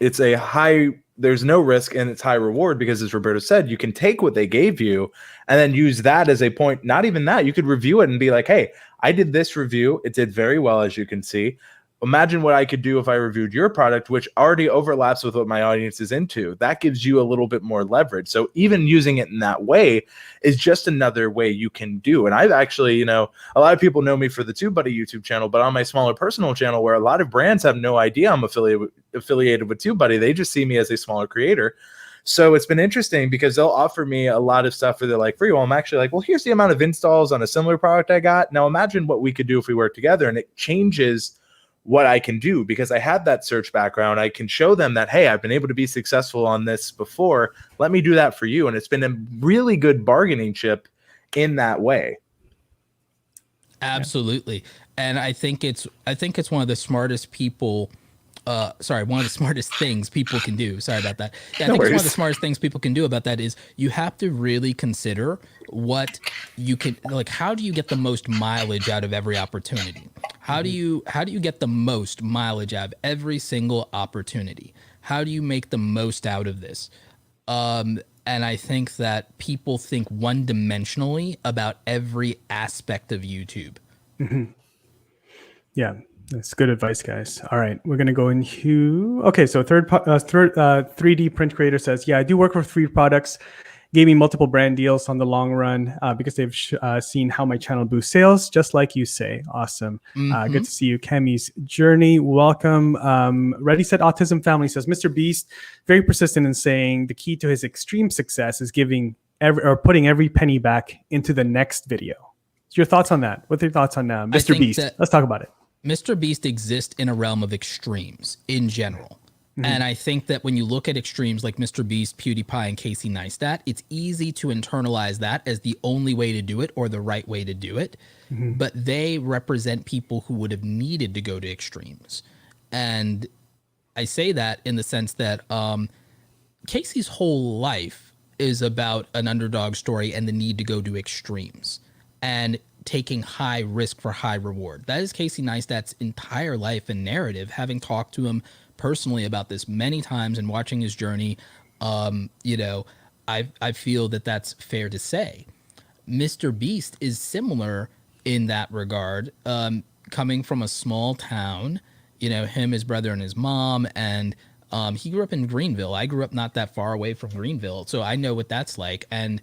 it's a high, there's no risk and it's high reward because, as Roberto said, you can take what they gave you and then use that as a point. Not even that, you could review it and be like, hey, I did this review. It did very well, as you can see. Imagine what I could do if I reviewed your product, which already overlaps with what my audience is into. That gives you a little bit more leverage. So even using it in that way is just another way you can do. And I've actually, a lot of people know me for the TubeBuddy YouTube channel, but on my smaller personal channel, where a lot of brands have no idea I'm affiliated with TubeBuddy, they just see me as a smaller creator. So it's been interesting because they'll offer me a lot of stuff where they're like, free. Well, I'm actually like, well, here's the amount of installs on a similar product I got. Now imagine what we could do if we work together, and it changes what I can do because I had that search background. I can show them that, hey, I've been able to be successful on this before. Let me do that for you. And it's been a really good bargaining chip in that way. Absolutely. And I think it's one of the smartest people one of the smartest things people can do. Sorry about that. Yeah, I think it's one of the smartest things people can do about that is you have to really consider what you can, like, how do you get the most mileage out of every opportunity? How do you get the most mileage out of every single opportunity? How do you make the most out of this? And I think that people think one-dimensionally about every aspect of YouTube. Yeah, that's good advice, guys. All right, we're gonna go into okay. So third 3D print creator says, yeah, I do work with free products. Gave me multiple brand deals on the long run because they've seen how my channel boosts sales, just like you say. Awesome. Good to see you. Kemi's Journey, welcome. Ready Set Autism Family says, Mr. Beast, very persistent in saying the key to his extreme success is putting every penny back into the next video. So your thoughts on that? What are your thoughts on Mr. Beast? Let's talk about it. Mr. Beast exists in a realm of extremes in general. And I think that when you look at extremes like Mr. Beast, PewDiePie, and Casey Neistat, it's easy to internalize that as the only way to do it or the right way to do it. But they represent people who would have needed to go to extremes. And I say that in the sense that Casey's whole life is about an underdog story and the need to go to extremes and taking high risk for high reward. That is Casey Neistat's entire life and narrative, having talked to him personally about this many times and watching his journey. I feel that that's fair to say. Mr. Beast is similar in that regard, coming from a small town, him, his brother, and his mom, and he grew up in Greenville. I grew up not that far away from Greenville, so I know what that's like. And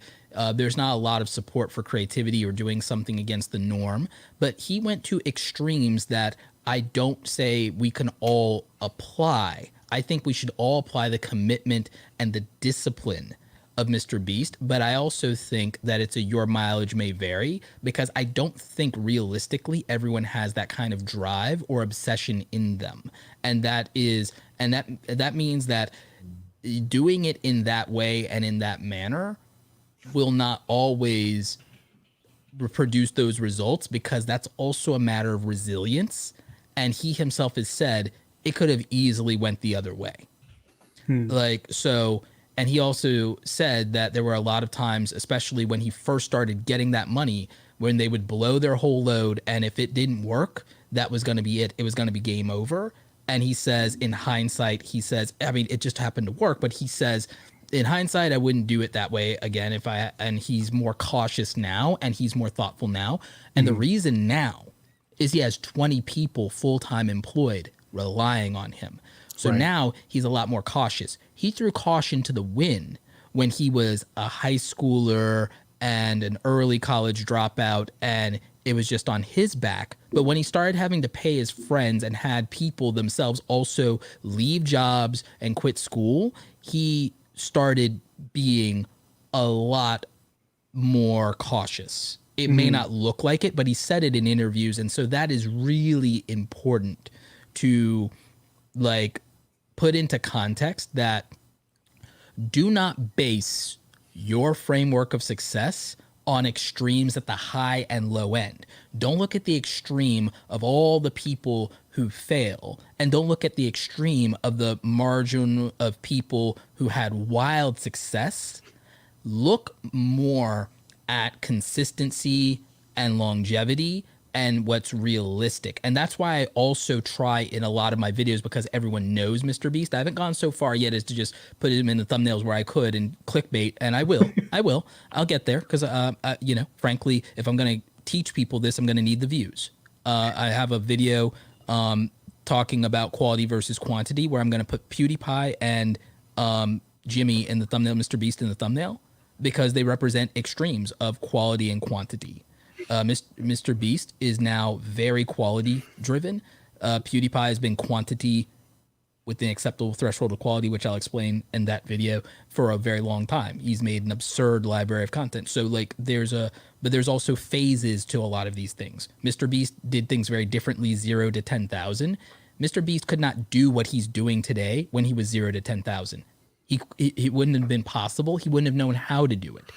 there's not a lot of support for creativity or doing something against the norm, but he went to extremes that I don't say we can all apply. I think we should all apply the commitment and the discipline of Mr. Beast, but I also think that it's a your mileage may vary, because I don't think realistically everyone has that kind of drive or obsession in them. And that means that doing it in that way and in that manner will not always produce those results, because that's also a matter of resilience. And he himself has said it could have easily went the other way. Like, so, and he also said that there were a lot of times, especially when he first started getting that money, when they would blow their whole load, and if it didn't work, that was going to be it. It was going to be game over. And he says, in hindsight, he says, I mean, it just happened to work, but he says, in hindsight, I wouldn't do it that way again and he's more cautious now, and he's more thoughtful now. And the reason now is he has 20 people full-time employed relying on him. So now he's a lot more cautious. He threw caution to the wind when he was a high schooler and an early college dropout, and it was just on his back. But when he started having to pay his friends and had people themselves also leave jobs and quit school, he started being a lot more cautious. It may not look like it, but he said it in interviews. And so that is really important to like put into context, that do not base your framework of success on extremes at the high and low end. Don't look at the extreme of all the people who fail, and don't look at the extreme of the margin of people who had wild success. Look more at consistency and longevity and what's realistic. And that's why I also try in a lot of my videos, because everyone knows Mr. Beast. I haven't gone so far yet as to just put him in the thumbnails where I could and clickbait, and I will. I'll get there, because you know, frankly, if I'm going to teach people this, I'm going to need the views. I have a video talking about quality versus quantity, where I'm going to put PewDiePie and Jimmy in the thumbnail, Mr. Beast in the thumbnail, because they represent extremes of quality and quantity. Mr. Beast is now very quality driven. PewDiePie has been quantity with an acceptable threshold of quality, which I'll explain in that video, for a very long time. He's made an absurd library of content. So like but there's also phases to a lot of these things. Mr. Beast did things very differently, 0 to 10,000. Mr. Beast could not do what he's doing today when he was 0 to 10,000. It wouldn't have been possible. He wouldn't have known how to do it.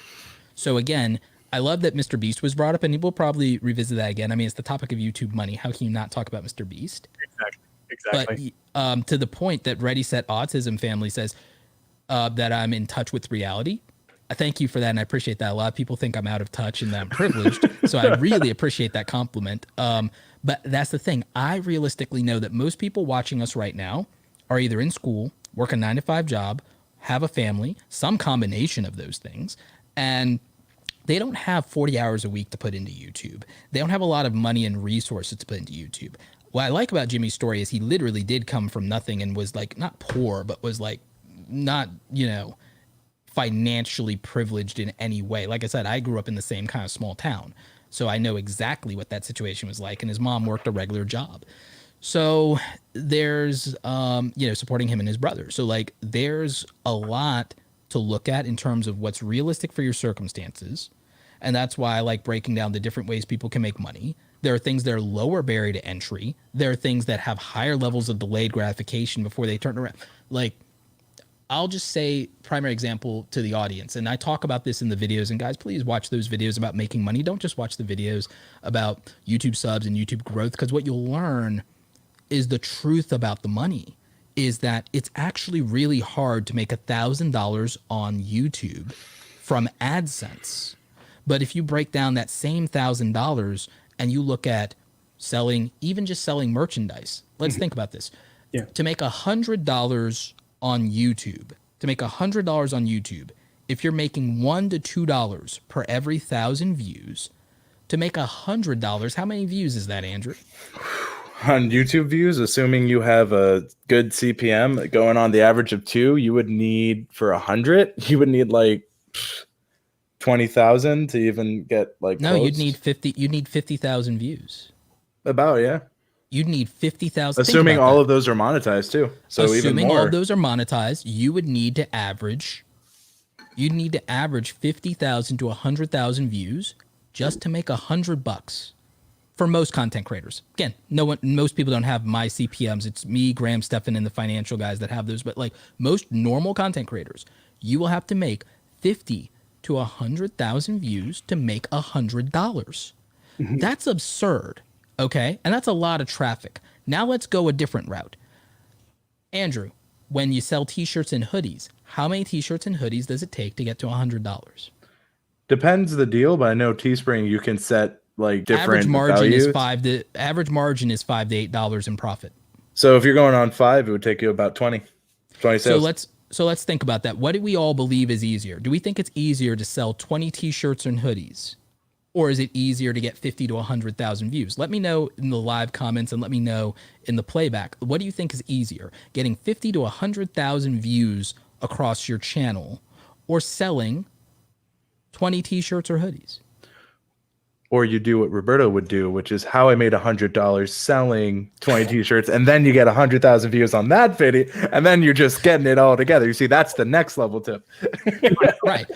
So again, I love that Mr. Beast was brought up, and we'll probably revisit that again. I mean, it's the topic of YouTube money. How can you not talk about Mr. Beast? Exactly. But to the point that Ready Set Autism Family says that I'm in touch with reality. I thank you for that, and I appreciate that. A lot of people think I'm out of touch and that I'm privileged, so I really appreciate that compliment. But that's the thing. I realistically know that most people watching us right now are either in school, work a 9-to-5 job, have a family, some combination of those things, and they don't have 40 hours a week to put into YouTube. They don't have a lot of money and resources to put into YouTube. What I like about Jimmy's story is he literally did come from nothing and was like not poor, but was like not, you know, financially privileged in any way. Like I said, I grew up in the same kind of small town, so I know exactly what that situation was like. And his mom worked a regular job. So there's, you know, supporting him and his brother. So like there's a lot to look at in terms of what's realistic for your circumstances. And that's why I like breaking down the different ways people can make money. There are things that are lower barrier to entry. There are things that have higher levels of delayed gratification before they turn around. Like, I'll just say primary example to the audience. And I talk about this in the videos, and guys, please watch those videos about making money. Don't just watch the videos about YouTube subs and YouTube growth, because what you'll learn is the truth about the money is that it's actually really hard to make $1,000 on YouTube from AdSense. But if you break down that same $1,000 and you look at selling, even just selling merchandise, let's think about this. Yeah. To make $100 on YouTube, if you're making $1 to $2 per every 1,000 views, to make $100, how many views is that, Andrew? On YouTube views, assuming you have a good CPM going on the average of 2, you would need for 100, you would need like 20,000 to even get like no, close. you'd need 50,000 views. About, yeah. You'd need 50,000. Assuming all of those are monetized too. So assuming even more. all of those are monetized, you would need to average you'd need to average 50,000 to 100,000 views just to make $100 for most content creators. Again, most people don't have my CPMs. It's me, Graham, Stefan, and the financial guys that have those. But like most normal content creators, you will have to make 50 to 100,000 views to make $100. That's absurd. Okay. And that's a lot of traffic. Now let's go a different route. Andrew, when you sell t-shirts and hoodies, how many t-shirts and hoodies does it take to get to $100? Depends the deal, but I know Teespring you can set like different Average margin values. is $5 to $8 in profit. So if you're going on 5, it would take you about 20 sales. So let's think about that. What do we all believe is easier? Do we think it's easier to sell 20 t-shirts and hoodies? Or is it easier to get 50 to 100,000 views? Let me know in the live comments and let me know in the playback. What do you think is easier? Getting 50 to 100,000 views across your channel or selling 20 t-shirts or hoodies? Or you do what Roberto would do, which is how I made $100 selling 20 t-shirts, and then you get 100,000 views on that video, and then you're just getting it all together. You see, that's the next level tip. Right.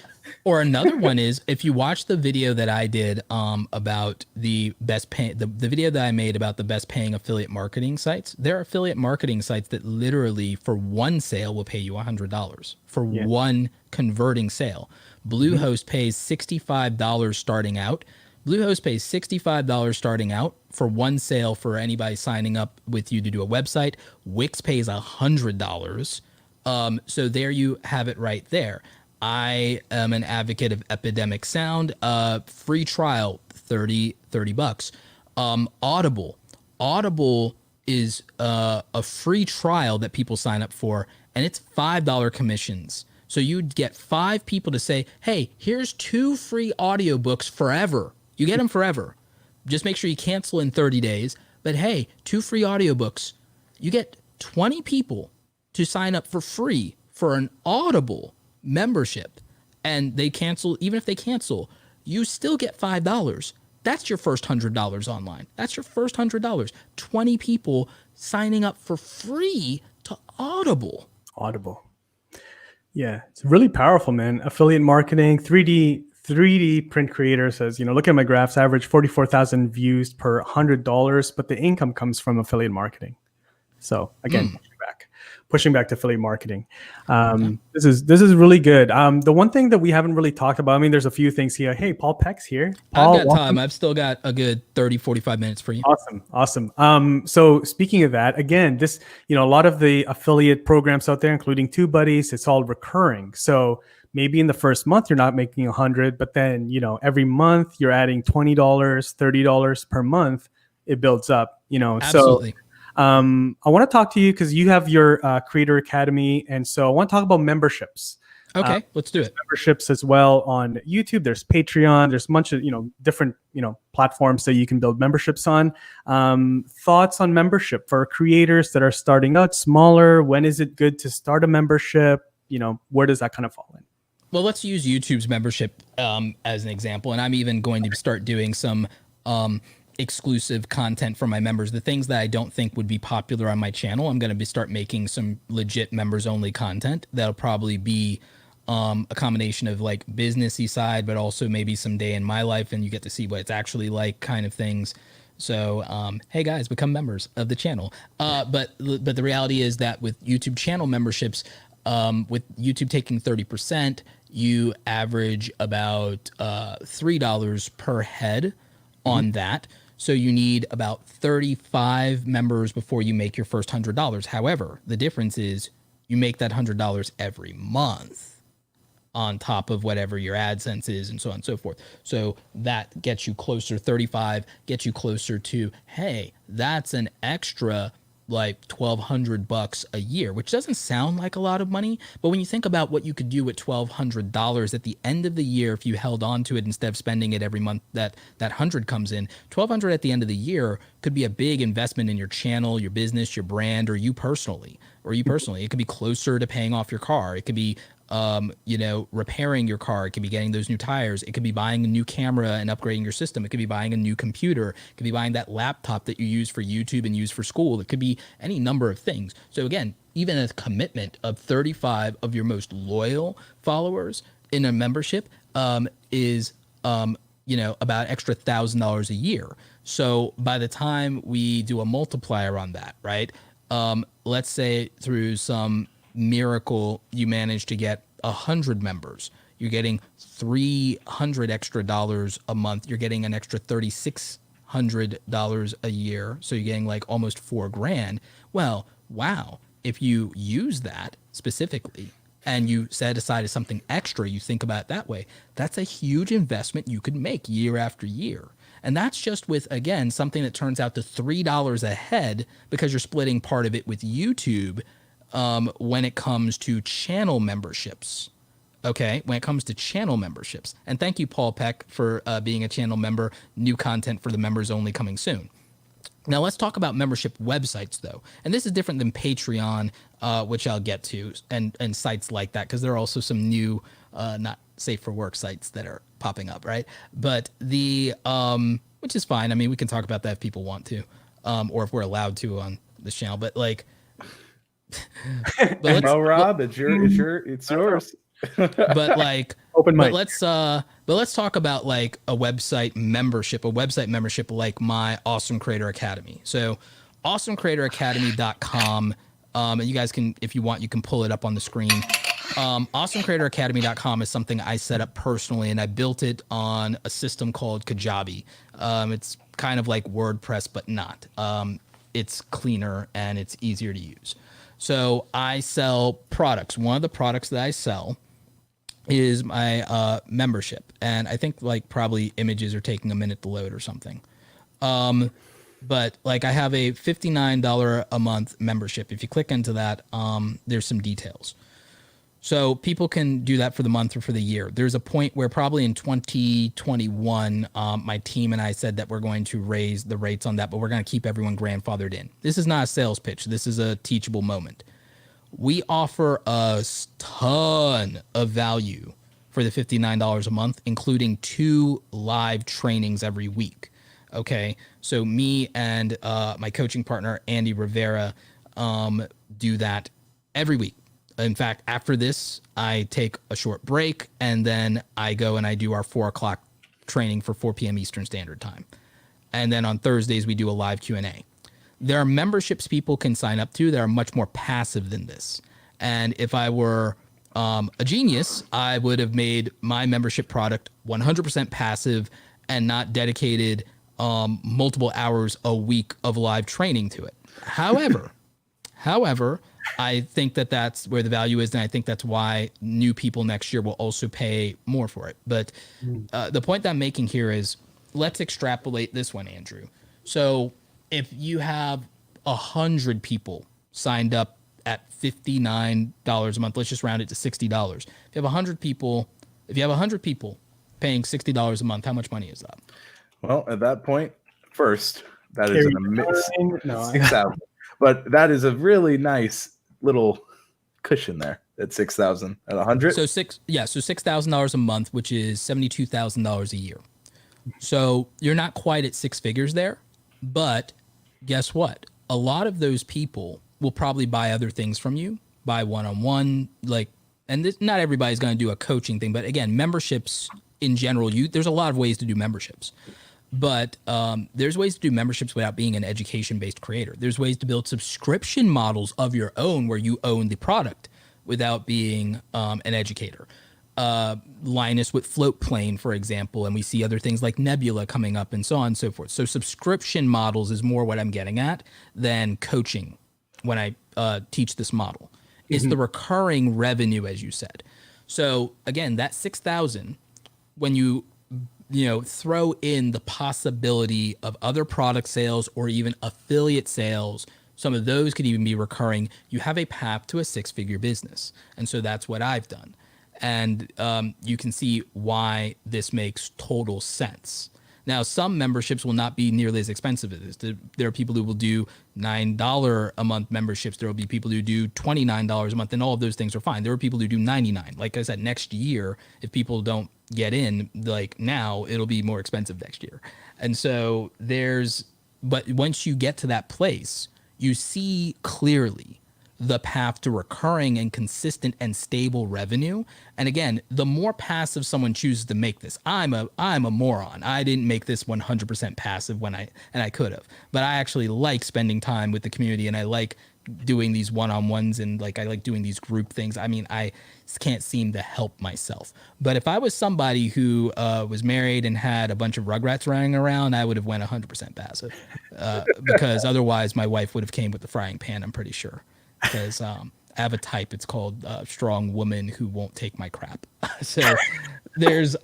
Or another one is if you watch the video that I did about the video that I made about the best paying affiliate marketing sites, there are affiliate marketing sites that literally for one sale will pay you $100 for one converting sale. Bluehost pays $65 starting out. Bluehost pays $65 starting out for one sale for anybody signing up with you to do a website. Wix pays $100. So there you have it right there. I am an advocate of Epidemic Sound. Free trial, $30. Audible is a free trial that people sign up for, and it's $5 commissions. So you'd get 5 people to say, hey, here's 2 free audiobooks forever. You get them forever. Just make sure you cancel in 30 days. But hey, 2 free audiobooks. You get 20 people to sign up for free for an Audible membership. And they cancel, even if they cancel, you still get $5. That's your first $100 online. That's your first $100. 20 people signing up for free to Audible. Yeah, it's really powerful, man. Affiliate marketing, 3D print creator says, look at my graphs, average 44,000 views per $100, but the income comes from affiliate marketing. So again, pushing back to affiliate marketing. This is really good. The one thing that we haven't really talked about, there's a few things here. Hey, Paul Peck's here. Paul, I've got time. I've still got a good 30, 45 minutes for you. Awesome. So speaking of that, again, this, a lot of the affiliate programs out there, including TubeBuddies, it's all recurring. So maybe in the first month, you're not making 100, but then, every month you're adding $20, $30 per month, it builds up, Absolutely. So I want to talk to you because you have your Creator Academy. And so I want to talk about memberships. Okay, let's do it. Memberships as well on YouTube. There's Patreon. There's a bunch of, different, platforms that you can build memberships on. Thoughts on membership for creators that are starting out smaller? When is it good to start a membership? Where does that kind of fall in? Well, let's use YouTube's membership as an example. And I'm even going to start doing some exclusive content for my members. The things that I don't think would be popular on my channel, I'm going to start making some legit members only content. That'll probably be a combination of like businessy side, but also maybe some day in my life, and you get to see what it's actually like kind of things. So, hey guys, become members of the channel. But the reality is that with YouTube channel memberships, with YouTube taking 30%, you average about $3 per head on that. So you need about 35 members before you make your first $100. However, the difference is you make that $100 every month on top of whatever your AdSense is and so on and so forth. So that gets you closer, 35 gets you closer to, hey, that's an extra like $1,200 a year, which doesn't sound like a lot of money, but when you think about what you could do with $1,200 at the end of the year, if you held on to it instead of spending it every month that 100 comes in, $1,200 at the end of the year could be a big investment in your channel, your business, your brand, or you personally. It could be closer to paying off your car. It could be repairing your car. It could be getting those new tires. It could be buying a new camera and upgrading your system. It could be buying a new computer. It could be buying that laptop that you use for YouTube and use for school. It could be any number of things. So again, even a commitment of 35 of your most loyal followers in a membership is about extra $1,000 a year. So by the time we do a multiplier on that, right? Let's say through some miracle you manage to get 100 members. You're getting $300 extra dollars a month. You're getting an extra $3,600 a year. So you're getting like almost $4,000. Well, wow. If you use that specifically and you set aside as something extra, you think about it that way, that's a huge investment you could make year after year. And that's just with, again, something that turns out to $3 a head because you're splitting part of it with YouTube when it comes to channel memberships. Okay, when it comes to channel memberships. And thank you, Paul Peck, for being a channel member. New content for the members only coming soon. Now, let's talk about membership websites, though. And this is different than Patreon, which I'll get to, and sites like that, because there are also some new, not safe for work sites that are popping up, right? But which is fine. I mean, we can talk about that if people want to, or if we're allowed to on this channel. But like, no, Rob, it's yours. But like, open mic. But let's talk about like a website membership like my Awesome Creator Academy. So awesomecreatoracademy.com. And you guys can, if you want, you can pull it up on the screen. Awesomecreatoracademy.com is something I set up personally, and I built it on a system called Kajabi. It's kind of like WordPress, but not. It's cleaner and it's easier to use. So I sell products. One of the products that I sell is my membership. And I think like probably images are taking a minute to load or something. But like I have a $59 a month membership. If you click into that, there's some details. So people can do that for the month or for the year. There's a point where probably in 2021, my team and I said that we're going to raise the rates on that, but we're going to keep everyone grandfathered in. This is not a sales pitch. This is a teachable moment. We offer a ton of value for the $59 a month, including 2 live trainings every week. Okay, so me and my coaching partner, Andy Rivera, do that every week. In fact, after this, I take a short break and then I go and I do our 4 o'clock training for 4 p.m. Eastern Standard Time. And then on Thursdays, we do a live Q&A. There are memberships people can sign up to that are much more passive than this. And if I were a genius, I would have made my membership product 100% passive and not dedicated multiple hours a week of live training to it. However, I think that that's where the value is, and I think that's why new people next year will also pay more for it. But the point that I'm making here is, let's extrapolate this one, Andrew. So if you have 100 people signed up at $59 a month, let's just round it to $60. If you have 100 people paying $60 a month, how much money is that? Well, at that point, first, that is an amazing No, 6,000. But that is a really nice little cushion there at 6,000 at 100. So $6,000 a month, which is $72,000 a year. So you're not quite at 6 figures there, but guess what? A lot of those people will probably buy other things from you, buy one-on-one, not everybody's going to do a coaching thing, but again, memberships in general, there's a lot of ways to do memberships. But there's ways to do memberships without being an education-based creator. There's ways to build subscription models of your own where you own the product without being an educator. Linus with Floatplane, for example, and we see other things like Nebula coming up and so on and so forth. So subscription models is more what I'm getting at than coaching when I teach this model. It's the recurring revenue, as you said. So again, that 6,000, when you throw in the possibility of other product sales or even affiliate sales, some of those could even be recurring. You have a path to a 6-figure business. And so that's what I've done. And you can see why this makes total sense. Now, some memberships will not be nearly as expensive as this. There are people who will do $9 a month memberships. There will be people who do $29 a month, and all of those things are fine. There are people who do $99. Like I said, next year, if people don't get in, like now, it'll be more expensive next year. And so but once you get to that place, you see clearly the path to recurring and consistent and stable revenue. And again, the more passive someone chooses to make this, I'm a moron. I didn't make this 100% passive I could have, but I actually like spending time with the community, and I like doing these one-on-ones, and like I like doing these group things. I mean, I can't seem to help myself. But if I was somebody who was married and had a bunch of rugrats running around, I would have went 100% passive, because otherwise my wife would have came with the frying pan, I'm pretty sure. Because I have a type, it's called strong woman who won't take my crap. So there's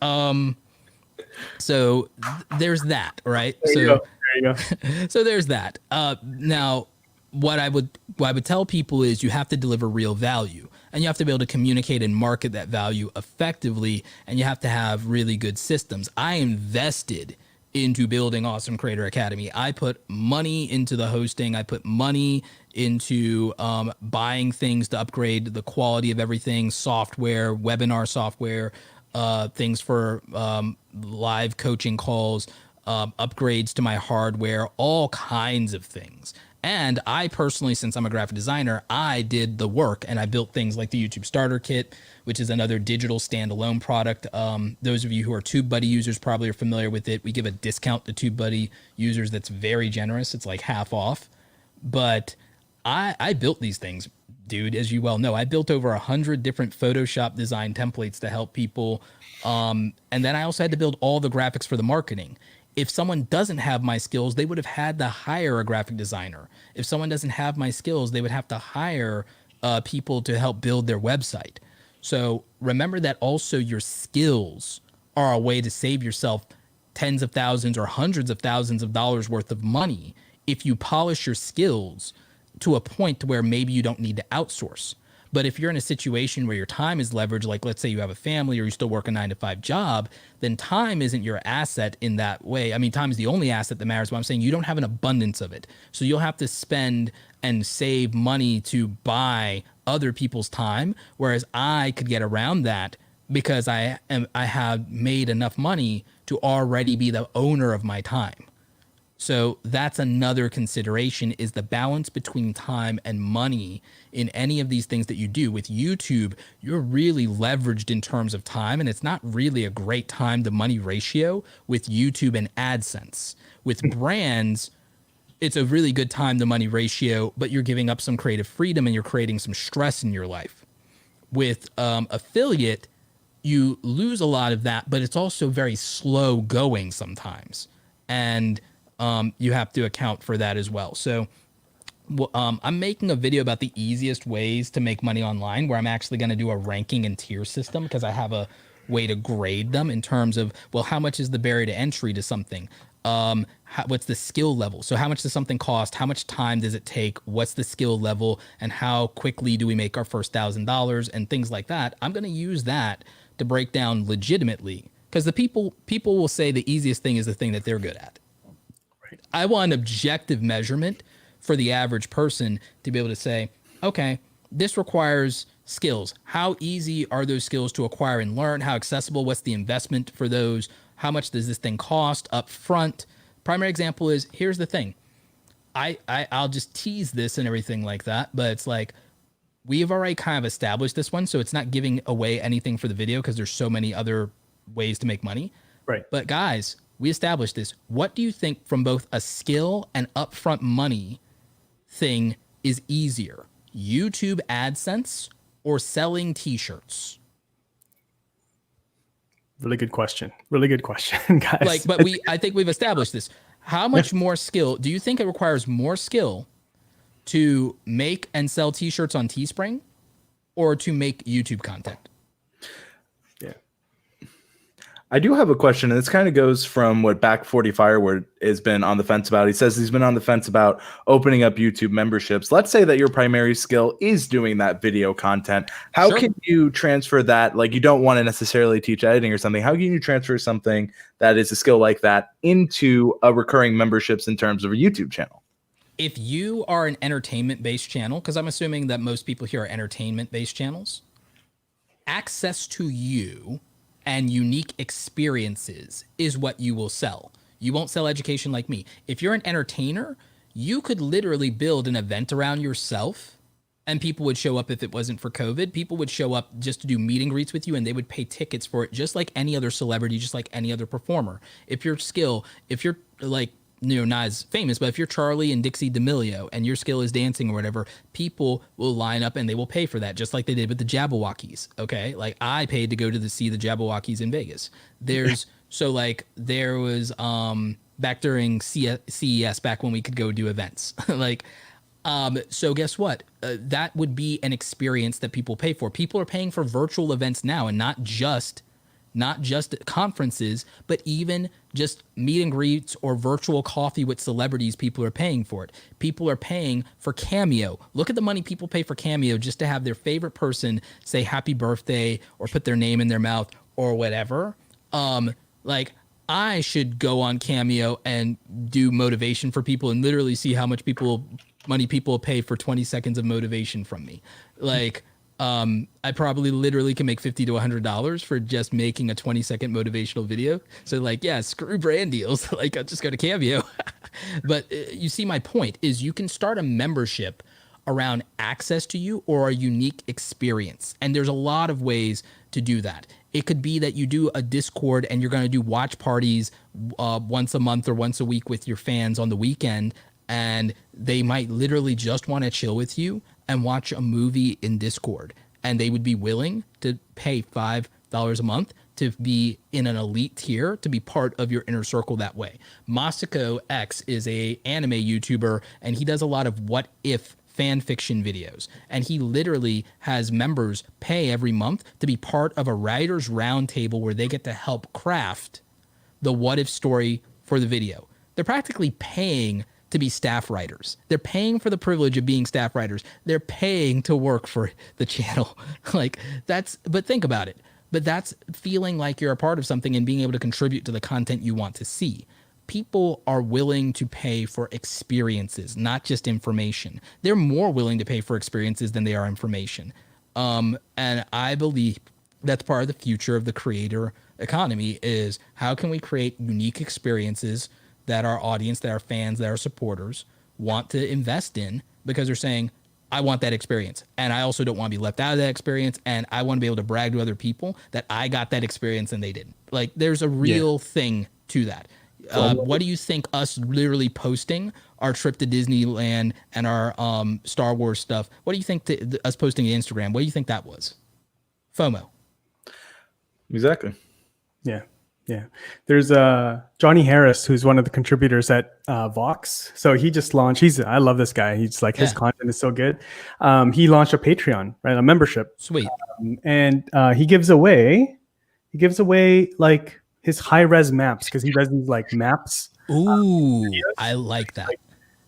there's that, right? There you go. So there's that. Now, what I would tell people is you have to deliver real value, and you have to be able to communicate and market that value effectively, and you have to have really good systems. I invested into building Awesome Creator Academy. I put money into the hosting. I put money into buying things to upgrade the quality of everything, software, webinar software, things for live coaching calls, upgrades to my hardware, all kinds of things. And I personally, since I'm a graphic designer, I did the work, and I built things like the YouTube Starter Kit, which is another digital standalone product. Those of you who are TubeBuddy users probably are familiar with it. We give a discount to TubeBuddy users that's very generous. It's like half off. But I built these things, dude, as you well know. I built over 100 different Photoshop design templates to help people. And then I also had to build all the graphics for the marketing. If someone doesn't have my skills, they would have had to hire a graphic designer. If someone doesn't have my skills, they would have to hire people to help build their website. So remember that also your skills are a way to save yourself tens of thousands or hundreds of thousands of dollars worth of money if you polish your skills to a point to where maybe you don't need to outsource. But if you're in a situation where your time is leveraged, like let's say you have a family or you still work a 9-to-5 job, then time isn't your asset in that way. I mean, time is the only asset that matters, but I'm saying you don't have an abundance of it. So you'll have to spend and save money to buy other people's time, whereas I could get around that because I have made enough money to already be the owner of my time. So that's another consideration, is the balance between time and money in any of these things that you do. With YouTube, you're really leveraged in terms of time, and it's not really a great time to money ratio with YouTube and AdSense. With brands, it's a really good time to money ratio, but you're giving up some creative freedom and you're creating some stress in your life. With affiliate, you lose a lot of that, but it's also very slow going sometimes. And you have to account for that as well. So I'm making a video about the easiest ways to make money online, where I'm actually going to do a ranking and tier system, because I have a way to grade them in terms of, well, how much is the barrier to entry to something? What's the skill level? So how much does something cost? How much time does it take? What's the skill level? And how quickly do we make our first $1,000 and things like that? I'm going to use that to break down legitimately, because the people will say the easiest thing is the thing that they're good at. I want an objective measurement for the average person to be able to say, okay, this requires skills. How easy are those skills to acquire and learn? How accessible? What's the investment for those? How much does this thing cost up front? Primary example is, here's the thing. I'll just tease this and everything like that, but it's like, we've already kind of established this one, so it's not giving away anything for the video because there's so many other ways to make money. Right. But guys, we established this. What do you think from both a skill and upfront money thing is easier? YouTube AdSense or selling t-shirts? Really good question. Really good question, guys. I think we've established this. How much more skill do you think it requires? More skill to make and sell t-shirts on Teespring, or to make YouTube content? Yeah. I do have a question, and this kind of goes from what Back 40 Firewood has been on the fence about. He says he's been on the fence about opening up YouTube memberships. Let's say that your primary skill is doing that video content. How Sure. can you transfer that? Like, you don't want to necessarily teach editing or something. How can you transfer something that is a skill like that into a recurring memberships in terms of a YouTube channel? If you are an entertainment-based channel, because I'm assuming that most people here are entertainment-based channels, access to you and unique experiences is what you will sell. You won't sell education like me. If you're an entertainer, you could literally build an event around yourself And people would show up if it wasn't for COVID. People would show up just to do meet and greets with you, and they would pay tickets for it, just like any other celebrity, just like any other performer. If you're like, not as famous, but if you're Charlie and Dixie D'Amelio and your skill is dancing or whatever, people will line up and they will pay for that, just like they did with the Jabberwockies. Okay, like I paid to go to see the Jabberwockies in Vegas. There was back during CES, back when we could go do events, so guess what? That would be an experience that people pay for. People are paying for virtual events now, and not just conferences, but even just meet and greets or virtual coffee with celebrities. People are paying for it. People are paying for Cameo. Look at the money people pay for Cameo just to have their favorite person say happy birthday or put their name in their mouth or whatever. I should go on Cameo and do motivation for people and literally see how much money people pay for 20 seconds of motivation from me. I probably literally can make $50 to $100 for just making a 20-second motivational video. So screw brand deals. I'll just go to Cameo. But you see, my point is you can start a membership around access to you or a unique experience. And there's a lot of ways to do that. It could be that you do a Discord and you're going to do watch parties once a month or once a week with your fans on the weekend. And they might literally just want to chill with you and watch a movie in Discord. And they would be willing to pay $5 a month to be in an elite tier, to be part of your inner circle that way. Masako X is a anime YouTuber, and he does a lot of what if fan fiction videos. And he literally has members pay every month to be part of a writer's roundtable where they get to help craft the what if story for the video. They're practically paying to be staff writers. They're paying for the privilege of being staff writers. They're paying to work for the channel. But think about it. But that's feeling like you're a part of something and being able to contribute to the content you want to see. People are willing to pay for experiences, not just information. They're more willing to pay for experiences than they are information. And I believe that's part of the future of the creator economy is how can we create unique experiences that our audience, that our fans, that our supporters want to invest in because they're saying, I want that experience. And I also don't want to be left out of that experience. And I want to be able to brag to other people that I got that experience and they didn't. There's a real thing to that. What do you think us literally posting our trip to Disneyland and our Star Wars stuff? What do you think us posting to Instagram? What do you think that was? FOMO. Exactly. Yeah. Yeah. There's Johnny Harris, who's one of the contributors at Vox. So he just launched, I love this guy. He's his content is so good. He launched a Patreon, right? A membership. Sweet. And he gives away his high-res maps because he does these maps. Ooh, I like that.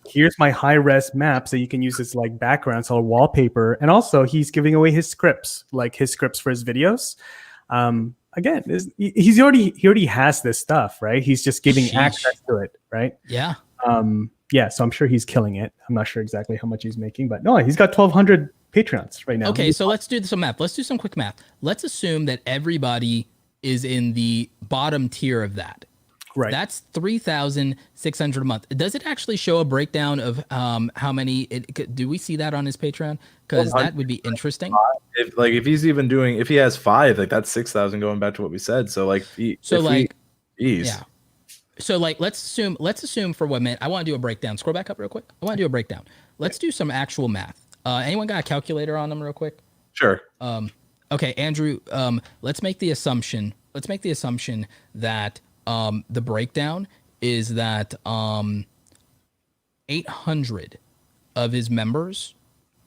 Here's my high-res maps that you can use as background, so wallpaper. And also he's giving away his scripts, his scripts for his videos. Again, he already has this stuff, right? He's just giving access to it, right? Yeah. So I'm sure he's killing it. I'm not sure exactly how much he's making, but no, he's got 1,200 Patreons right now. Okay, so let's do some math. Let's do some quick math. Let's assume that everybody is in the bottom tier of that. Right. That's $3,600 a month. Does it actually show a breakdown of how many? Do we see that on his Patreon? Because that would be interesting. If he's even doing, if he has 5, that's 6,000 going back to what we said. So ease. Yeah. So let's assume for 1 minute. I want to do a breakdown. Scroll back up real quick. I want to do a breakdown. Let's do some actual math. Anyone got a calculator on them real quick? Sure. Okay, Andrew. Let's make the assumption that the breakdown is that 800 of his members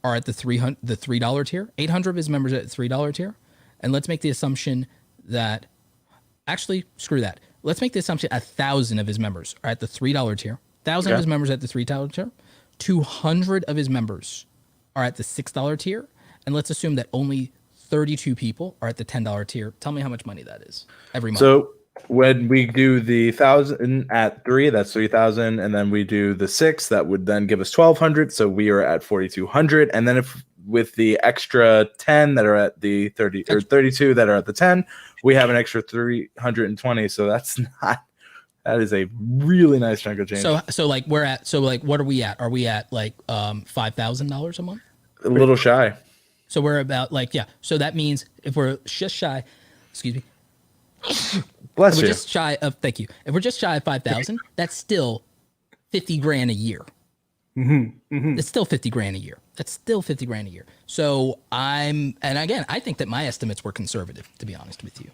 are at the $3 tier. 800 of his members are at the $3 tier, and let's make the assumption that actually screw that. Let's make the assumption 1,000 of his members are at the $3 tier. 1,000 of his members are at the $3 tier. 200 of his members are at the $6 tier, and let's assume that only 32 people are at the $10 tier. Tell me how much money that is every month. So when we do the 1,000 at 3, that's 3,000, and then we do the 6, that would then give us 1,200. So we are at 4,200, and then if with the extra 10 that are at the 30 or 32 that are at the 10, we have an extra 320. So that is a really nice chunk of change. So what are we at? Are we at $5,000 a month? A little shy. So we're about like, yeah. So that means if we're just shy, excuse me, Bless if we're you. just shy of, thank you. If we're just shy of 5,000, that's still 50 grand a year. It's still 50 grand a year. That's still 50 grand a year. So and again, I think that my estimates were conservative, to be honest with you.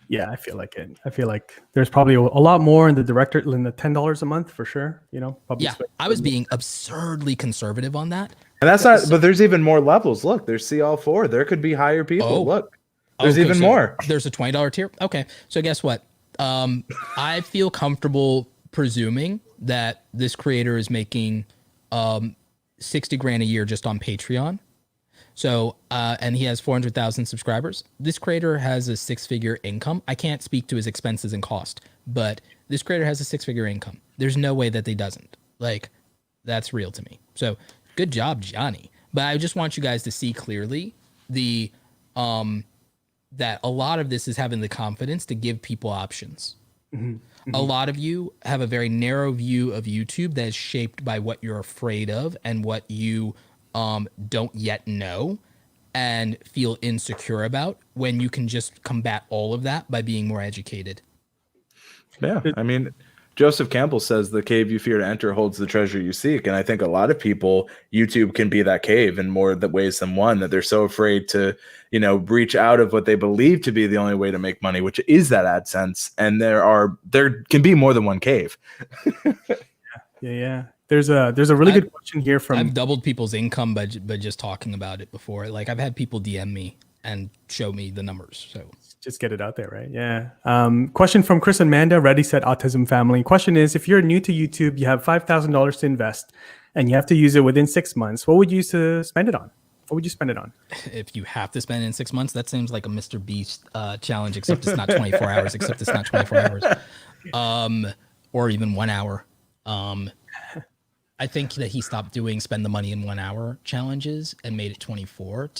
Yeah, I feel like it. I feel like there's probably a lot more in the director than the $10 a month for sure. Public Yeah, space. I was being absurdly conservative on that. And that's not, but there's even more levels. Look, there's CL4. There could be higher people. Oh. Look, there's Okay, even so more. There's a $20 tier. Okay, so guess what? I feel comfortable presuming that this creator is making 60 grand a year just on Patreon. So, and he has 400,000 subscribers. This creator has a 6-figure income. I can't speak to his expenses and cost, but this creator has a 6-figure income. There's no way that they doesn't. Like, that's real to me. So, good job, Johnny. But I just want you guys to see clearly that a lot of this is having the confidence to give people options. A lot of you have a very narrow view of YouTube that is shaped by what you're afraid of and what you don't yet know and feel insecure about, when you can just combat all of that by being more educated. Yeah. I mean, Joseph Campbell says the cave you fear to enter holds the treasure you seek. And I think a lot of people, YouTube can be that cave in more ways than one, that they're so afraid to, reach out of what they believe to be the only way to make money, which is that AdSense. And there can be more than one cave. Yeah. There's a really good question here from. I've doubled people's income by just talking about it before. Like, I've had people DM me and show me the numbers. So just get it out there, right? Yeah. Question from Chris and Manda, Ready Set Autism Family. Question is, if you're new to YouTube, you have $5,000 to invest, and you have to use it within 6 months, what would you use to spend it on? What would you spend it on? If you have to spend it in 6 months, that seems like a Mr. Beast challenge, except it's not 24 hours, except it's not 24 hours. Or even 1 hour. I think that he stopped doing spend the money in 1 hour challenges and made it 24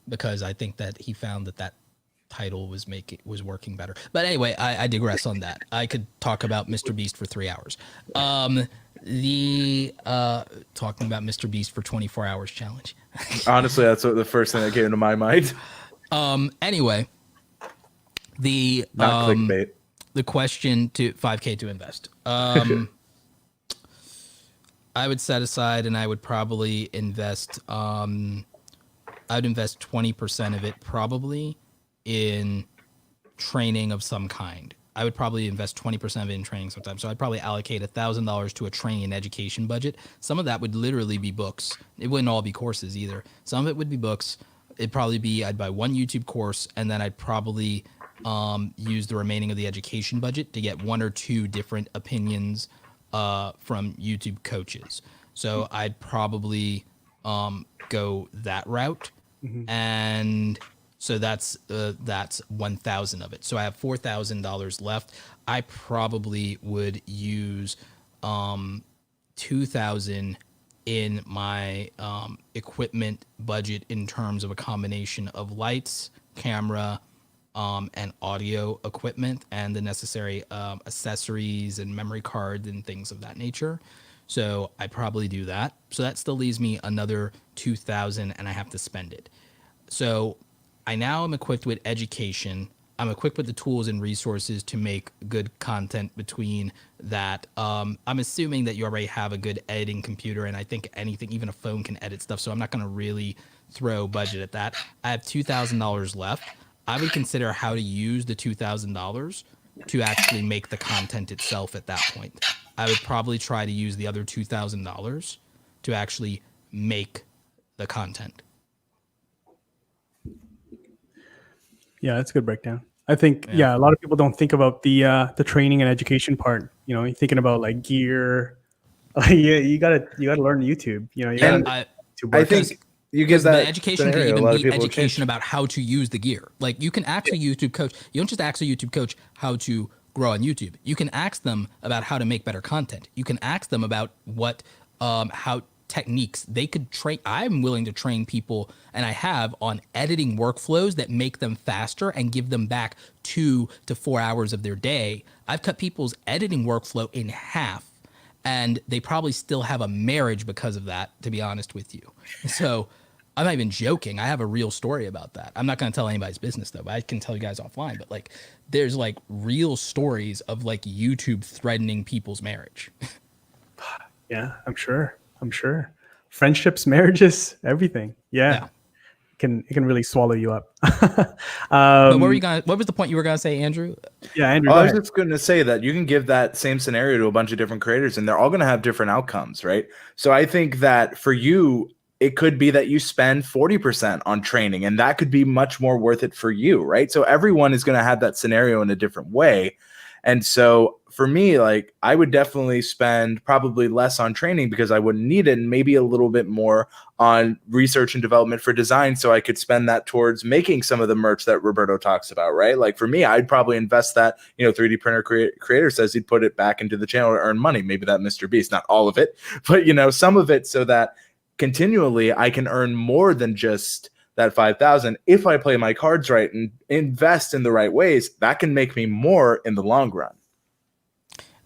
because I think that he found that title was working better. But anyway, I digress on that. I could talk about Mr. Beast for 3 hours. Talking about Mr. Beast for 24 hours challenge. Honestly, that's the first thing that came to my mind. Anyway, Not clickbait. The question to 5K to invest. I would set aside, and I would probably invest. I'd invest 20% of it probably in training of some kind. I would probably invest 20% of it in training sometime. So I'd probably allocate $1,000 to a training and education budget. Some of that would literally be books. It wouldn't all be courses either. Some of it would be books. It'd probably be, I'd buy one YouTube course, and then I'd probably use the remaining of the education budget to get 1 or 2 different opinions from YouTube coaches. So I'd probably go that route. And so that's 1,000 of it. So I have $4,000 left. I probably would use 2,000 in my equipment budget in terms of a combination of lights, camera, and audio equipment, and the necessary accessories and memory cards and things of that nature. So I probably do that. So that still leaves me another 2,000, and I have to spend it. So I now am equipped with education. I'm equipped with the tools and resources to make good content between that. I'm assuming that you already have a good editing computer, and I think anything, even a phone, can edit stuff. So I'm not going to really throw budget at that. I have $2,000 left. I would consider how to use the $2,000 to actually make the content itself at that point. I would probably try to use the other $2,000 to actually make the content. Yeah, that's a good breakdown. I think a lot of people don't think about the training and education part. You're thinking about like gear. You gotta learn YouTube. I think you give that the education can even be education about how to use the gear. Like, you can ask a YouTube coach. You don't just ask a YouTube coach how to grow on YouTube. You can ask them about how to make better content. You can ask them about how techniques they could train. I'm willing to train people, and I have, on editing workflows that make them faster and give them back 2 to 4 hours of their day. I've cut people's editing workflow in half and they probably still have a marriage because of that, to be honest with you. So I'm not even joking. I have a real story about that. I'm not going to tell anybody's business though, but I can tell you guys offline. But like, there's like real stories of like YouTube threatening people's marriage. Yeah, I'm sure. Friendships, marriages, everything. Yeah. It can really swallow you up. But what was the point you were gonna say, Andrew? Yeah, Andrew. I was just going to say that you can give that same scenario to a bunch of different creators, and they're all going to have different outcomes, right? So I think that for you, it could be that you spend 40% on training, and that could be much more worth it for you, right? So everyone is going to have that scenario in a different way. And so for me, like I would definitely spend probably less on training because I wouldn't need it, and maybe a little bit more on research and development for design. So I could spend that towards making some of the merch that Roberto talks about, right? Like for me, I'd probably invest that, 3D printer creator says he'd put it back into the channel to earn money. Maybe that Mr. Beast, not all of it, but some of it, so that continually I can earn more than just that 5,000. If I play my cards right and invest in the right ways, that can make me more in the long run.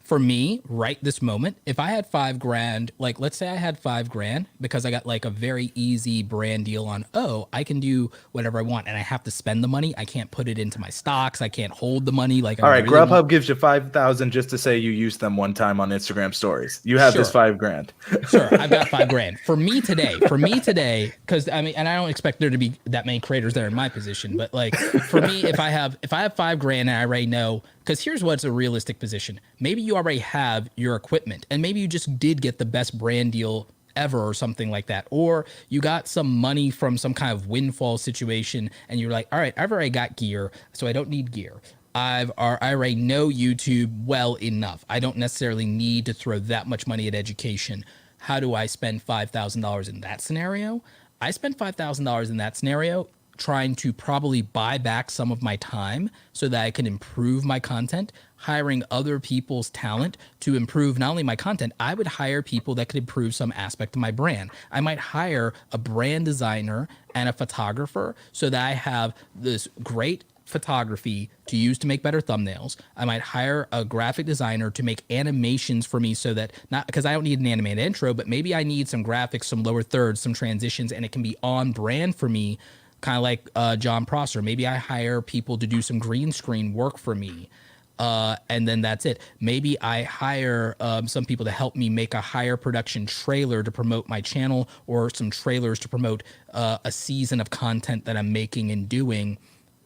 For me, right this moment, if I had $5,000, like let's say I had $5,000 because I got like a very easy brand deal on, I can do whatever I want and I have to spend the money. I can't put it into my stocks. I can't hold the money. Like, all right, really Grubhub gives you 5,000 just to say you used them one time on Instagram stories. You have this $5,000. Sure, I've got $5,000 for me today. Because I mean, and I don't expect there to be that many creators that are in my position, but like for me, if I have $5,000 and I already know. Because here's what's a realistic position. Maybe you already have your equipment and maybe you just did get the best brand deal ever or something like that. Or you got some money from some kind of windfall situation and you're like, all right, I've already got gear, so I don't need gear. I already know YouTube well enough. I don't necessarily need to throw that much money at education. How do I spend $5,000 in that scenario? I spend $5,000 in that scenario trying to probably buy back some of my time so that I can improve my content, hiring other people's talent to improve not only my content, I would hire people that could improve some aspect of my brand. I might hire a brand designer and a photographer so that I have this great photography to use to make better thumbnails. I might hire a graphic designer to make animations for me so that, not because I don't need an animated intro, but maybe I need some graphics, some lower thirds, some transitions, and it can be on brand for me. Kind of like John Prosser. Maybe I hire people to do some green screen work for me. And then that's it. Maybe I hire some people to help me make a higher production trailer to promote my channel, or some trailers to promote a season of content that I'm making and doing.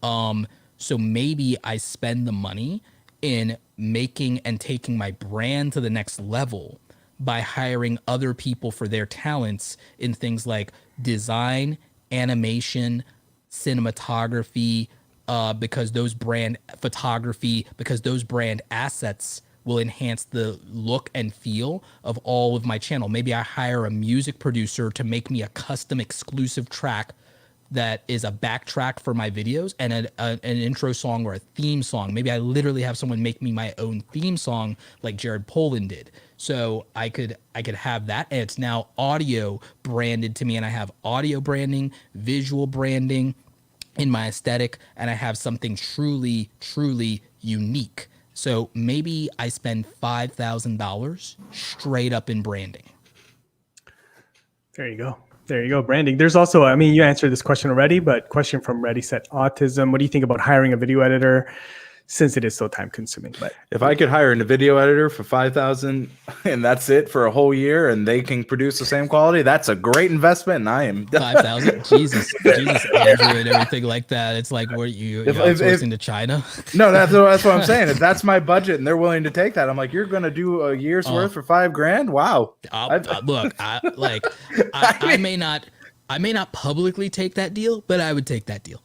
So maybe I spend the money in making and taking my brand to the next level by hiring other people for their talents in things like design, animation, cinematography, because those brand photography, because those brand assets will enhance the look and feel of all of my channel. Maybe I hire a music producer to make me a custom exclusive track that is a backtrack for my videos and an intro song or a theme song. Maybe I literally have someone make me my own theme song like Jared Poland did. So I could have that, and it's now audio branded to me, and I have audio branding, visual branding in my aesthetic, and I have something truly, truly unique. So maybe I spend $5,000 straight up in branding. There you go. Branding. There's also, I mean, you answered this question already, but question from Ready Set Autism. What do you think about hiring a video editor, since it is so time consuming? But if I could hire a video editor for 5,000 and that's it for a whole year, and they can produce the same quality, that's a great investment. And I am 5,000. Jesus, Andrew, and everything like that. It's like, what you're outsourcing to China? No, that's what I'm saying. If that's my budget and they're willing to take that, I'm like, you're going to do a year's worth for $5,000? Wow. Look, I may not publicly take that deal, but I would take that deal.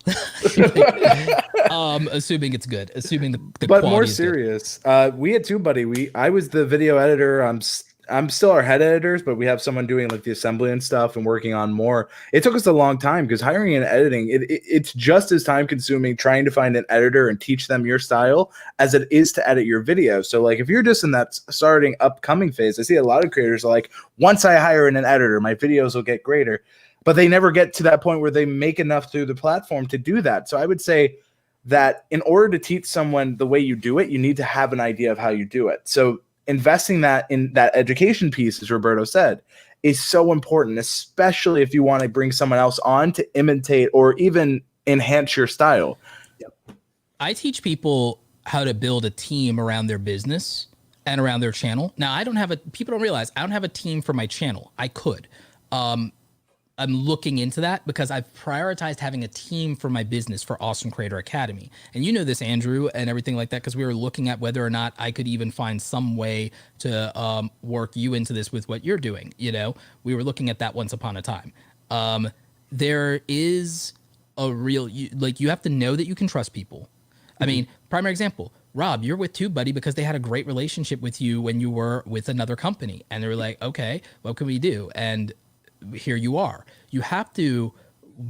Assuming it's good, assuming the but quality more is serious. We had TubeBuddy. I was the video editor. I'm still our head editors, but we have someone doing like the assembly and stuff and working on more. It took us a long time because hiring and editing, it's just as time consuming trying to find an editor and teach them your style as it is to edit your video. So like if you're just in that starting upcoming phase, I see a lot of creators are like, once I hire an editor, my videos will get greater. But they never get to that point where they make enough through the platform to do that. So I would say that in order to teach someone the way you do it, you need to have an idea of how you do it. So investing that in that education piece, as Roberto said, is so important, especially if you want to bring someone else on to imitate or even enhance your style. I teach people how to build a team around their business and around their channel. Now, people don't realize I don't have a team for my channel. I could. I'm looking into that because I've prioritized having a team for my business for Awesome Creator Academy. And you know this, Andrew, and everything like that, because we were looking at whether or not I could even find some way to work you into this with what you're doing. You know, we were looking at that once upon a time. There is a real, you have to know that you can trust people. I mean, primary example, Rob, you're with TubeBuddy because they had a great relationship with you when you were with another company. And they were like, okay, what can we do? And here you are. You have to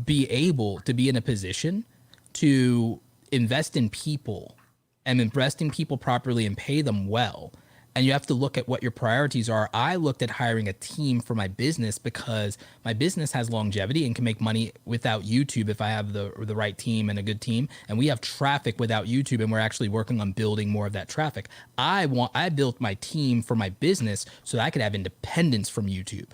be able to be in a position to invest in people and invest in people properly and pay them well. And you have to look at what your priorities are. I looked at hiring a team for my business because my business has longevity and can make money without YouTube if I have the right team and a good team. And we have traffic without YouTube, and we're actually working on building more of that traffic. I built my team for my business so that I could have independence from YouTube.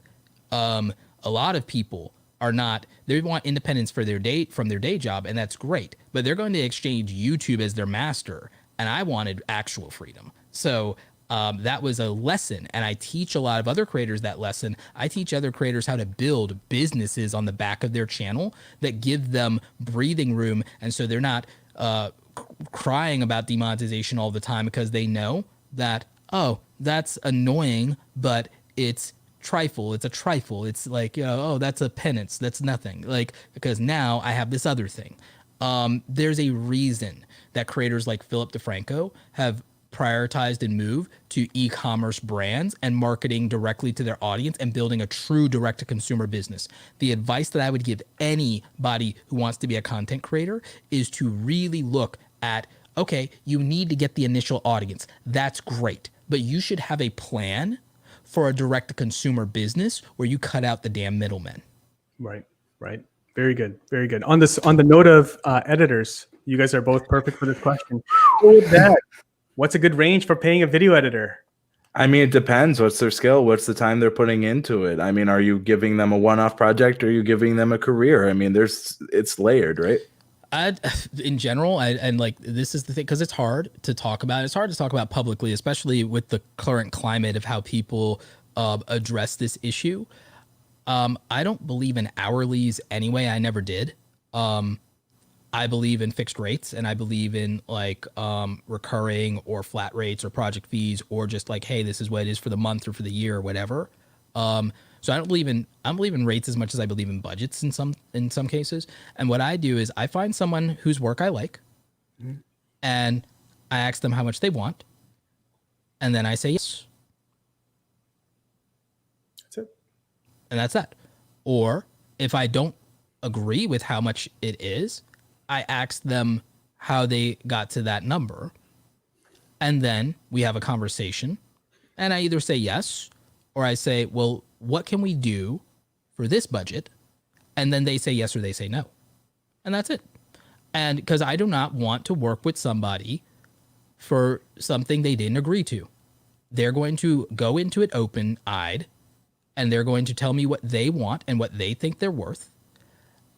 A lot of people are not, they want independence from their day job, and that's great, but they're going to exchange YouTube as their master, and I wanted actual freedom. So that was a lesson, and I teach a lot of other creators that lesson. I teach other creators how to build businesses on the back of their channel that give them breathing room, and so they're not crying about demonetization all the time because they know that, oh, that's annoying, but it's trifle. It's a trifle. It's like, oh, that's a penance. That's nothing. Like, because now I have this other thing. There's a reason that creators like Philip DeFranco have prioritized and moved to e-commerce brands and marketing directly to their audience and building a true direct-to-consumer business. The advice that I would give anybody who wants to be a content creator is to really look at, okay, you need to get the initial audience. That's great, but you should have a plan for a direct-to-consumer business where you cut out the damn middlemen. Right. Very good. On the note of editors, you guys are both perfect for this question. What's a good range for paying a video editor? I mean, it depends. What's their skill? What's the time they're putting into it? I mean, are you giving them a one-off project or are you giving them a career? I mean, it's layered, right? In general, and like this is the thing, because it's hard to talk about. It's hard to talk about publicly, especially with the current climate of how people address this issue. I don't believe in hourlies anyway. I never did. I believe in fixed rates, and I believe in like recurring or flat rates or project fees, or just like, hey, this is what it is for the month or for the year or whatever. So I don't believe in rates as much as I believe in budgets in some cases. And what I do is I find someone whose work I like, and I ask them how much they want, and then I say yes. That's it. And that's that. Or if I don't agree with how much it is, I ask them how they got to that number, and then we have a conversation, and I either say yes or I say, well, what can we do for this budget? And then they say yes or they say no. And that's it. And because I do not want to work with somebody for something they didn't agree to. They're going to go into it open-eyed, and they're going to tell me what they want and what they think they're worth.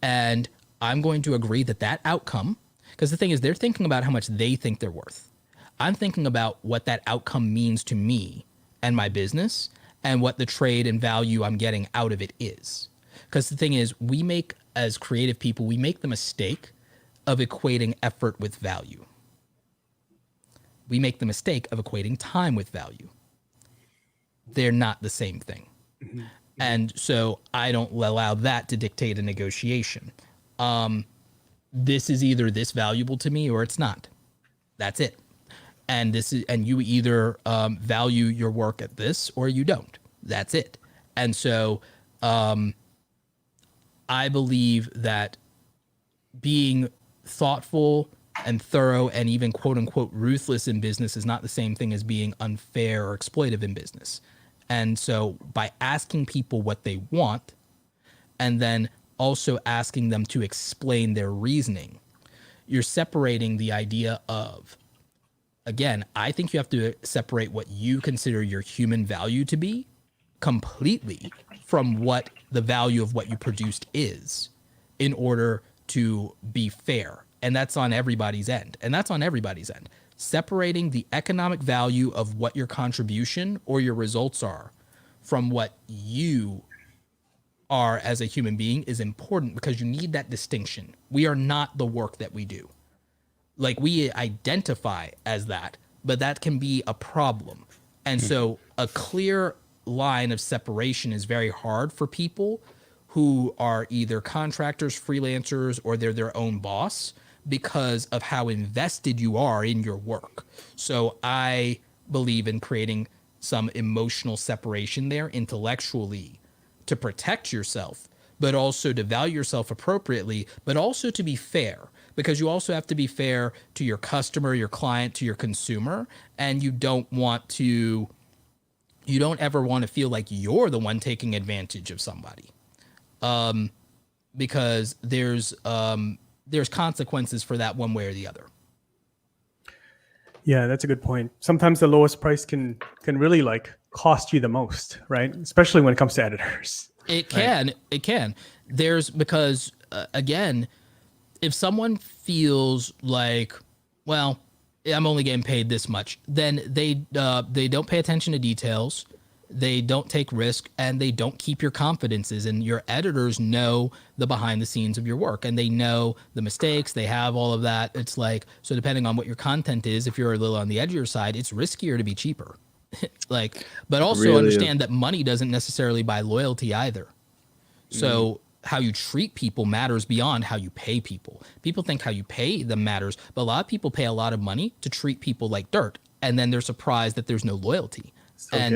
And I'm going to agree that outcome, because the thing is, they're thinking about how much they think they're worth. I'm thinking about what that outcome means to me and my business, and what the trade and value I'm getting out of it is. Because the thing is, as creative people, we make the mistake of equating effort with value. We make the mistake of equating time with value. They're not the same thing. Mm-hmm. And so I don't allow that to dictate a negotiation. This is either this valuable to me or it's not. That's it. And you either value your work at this or you don't. That's it. And so I believe that being thoughtful and thorough and even quote unquote ruthless in business is not the same thing as being unfair or exploitive in business. And so by asking people what they want and then also asking them to explain their reasoning, you're separating the idea of Again, I think you have to separate what you consider your human value to be completely from what the value of what you produced is in order to be fair. And that's on everybody's end. Separating the economic value of what your contribution or your results are from what you are as a human being is important, because you need that distinction. We are not the work that we do. Like, we identify as that, but that can be a problem. And so a clear line of separation is very hard for people who are either contractors, freelancers, or they're their own boss, because of how invested you are in your work. So I believe in creating some emotional separation there intellectually to protect yourself, but also to value yourself appropriately, but also to be fair, because you also have to be fair to your customer, your client, to your consumer. And you don't ever want to feel like you're the one taking advantage of somebody. Because there's consequences for that one way or the other. Yeah, that's a good point. Sometimes the lowest price can really like cost you the most, right? Especially when it comes to editors. It can. There's because again, if someone feels like, well, I'm only getting paid this much, then they don't pay attention to details, they don't take risk, and they don't keep your confidences. And your editors know the behind the scenes of your work, and they know the mistakes, they have all of that. It's like, so depending on what your content is, if you're a little on the edge of your side, it's riskier to be cheaper. Like, but also Really understand that money doesn't necessarily buy loyalty either. So how you treat people matters beyond how you pay people. People think how you pay them matters, but a lot of people pay a lot of money to treat people like dirt, and then they're surprised that there's no loyalty.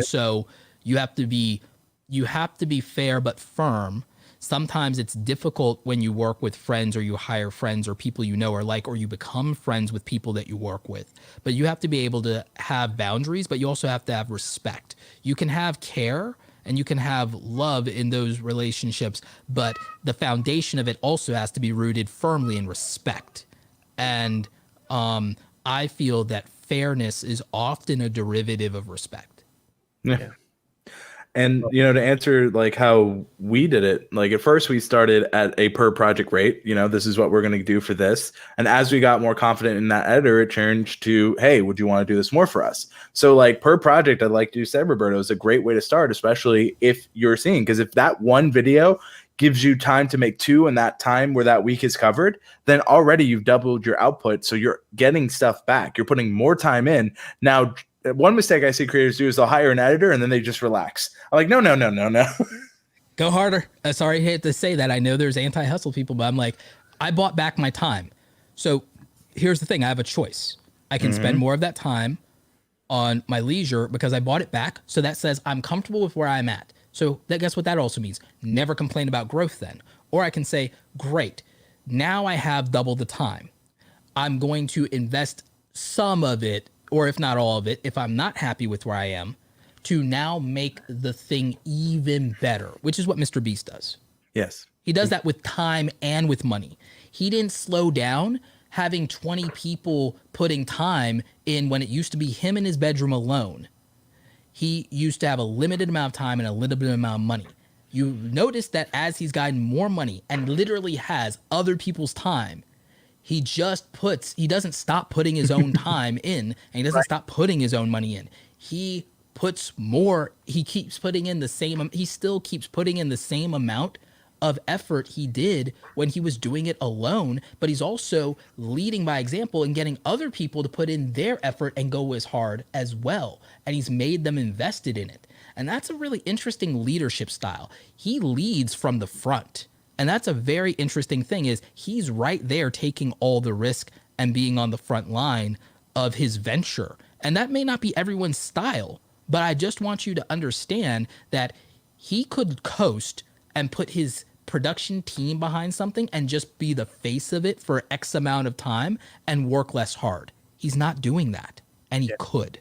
So you have to be fair but firm. Sometimes it's difficult when you work with friends, or you hire friends or people you know or like, or you become friends with people that you work with. But you have to be able to have boundaries, but you also have to have respect. You can have care and you can have love in those relationships, but the foundation of it also has to be rooted firmly in respect. And I feel that fairness is often a derivative of respect. Yeah. And, to answer like how we did it, like at first we started at a per project rate, this is what we're going to do for this. And as we got more confident in that editor, it changed to, hey, would you want to do this more for us? So like per project, I'd like you said, Roberto, is a great way to start, especially if you're seeing, because if that one video gives you time to make two in that time where that week is covered, then already you've doubled your output. So you're getting stuff back. You're putting more time in. Now, one mistake I see creators do is they'll hire an editor and then they just relax. I'm like, no. Go harder. Sorry, I hate to say that. I know there's anti-hustle people, but I'm like, I bought back my time. So here's the thing. I have a choice. I can spend more of that time on my leisure because I bought it back. So that says I'm comfortable with where I'm at. So guess what that also means? Never complain about growth then. Or I can say, great, now I have double the time. I'm going to invest some of it, or if not all of it, if I'm not happy with where I am, to now make the thing even better, which is what Mr. Beast does. Yes. He does that with time and with money. He didn't slow down having 20 people putting time in when it used to be him in his bedroom alone. He used to have a limited amount of time and a limited amount of money. You notice that as he's gotten more money and literally has other people's time, he doesn't stop putting his own time in, and he doesn't stop putting his own money in. He puts more, he still keeps putting in the same amount of effort he did when he was doing it alone, but he's also leading by example and getting other people to put in their effort and go as hard as well. And he's made them invested in it. And that's a really interesting leadership style. He leads from the front. And that's a very interesting thing, is he's right there taking all the risk and being on the front line of his venture. And that may not be everyone's style, but I just want you to understand that he could coast and put his production team behind something and just be the face of it for X amount of time and work less hard. He's not doing that, and he could.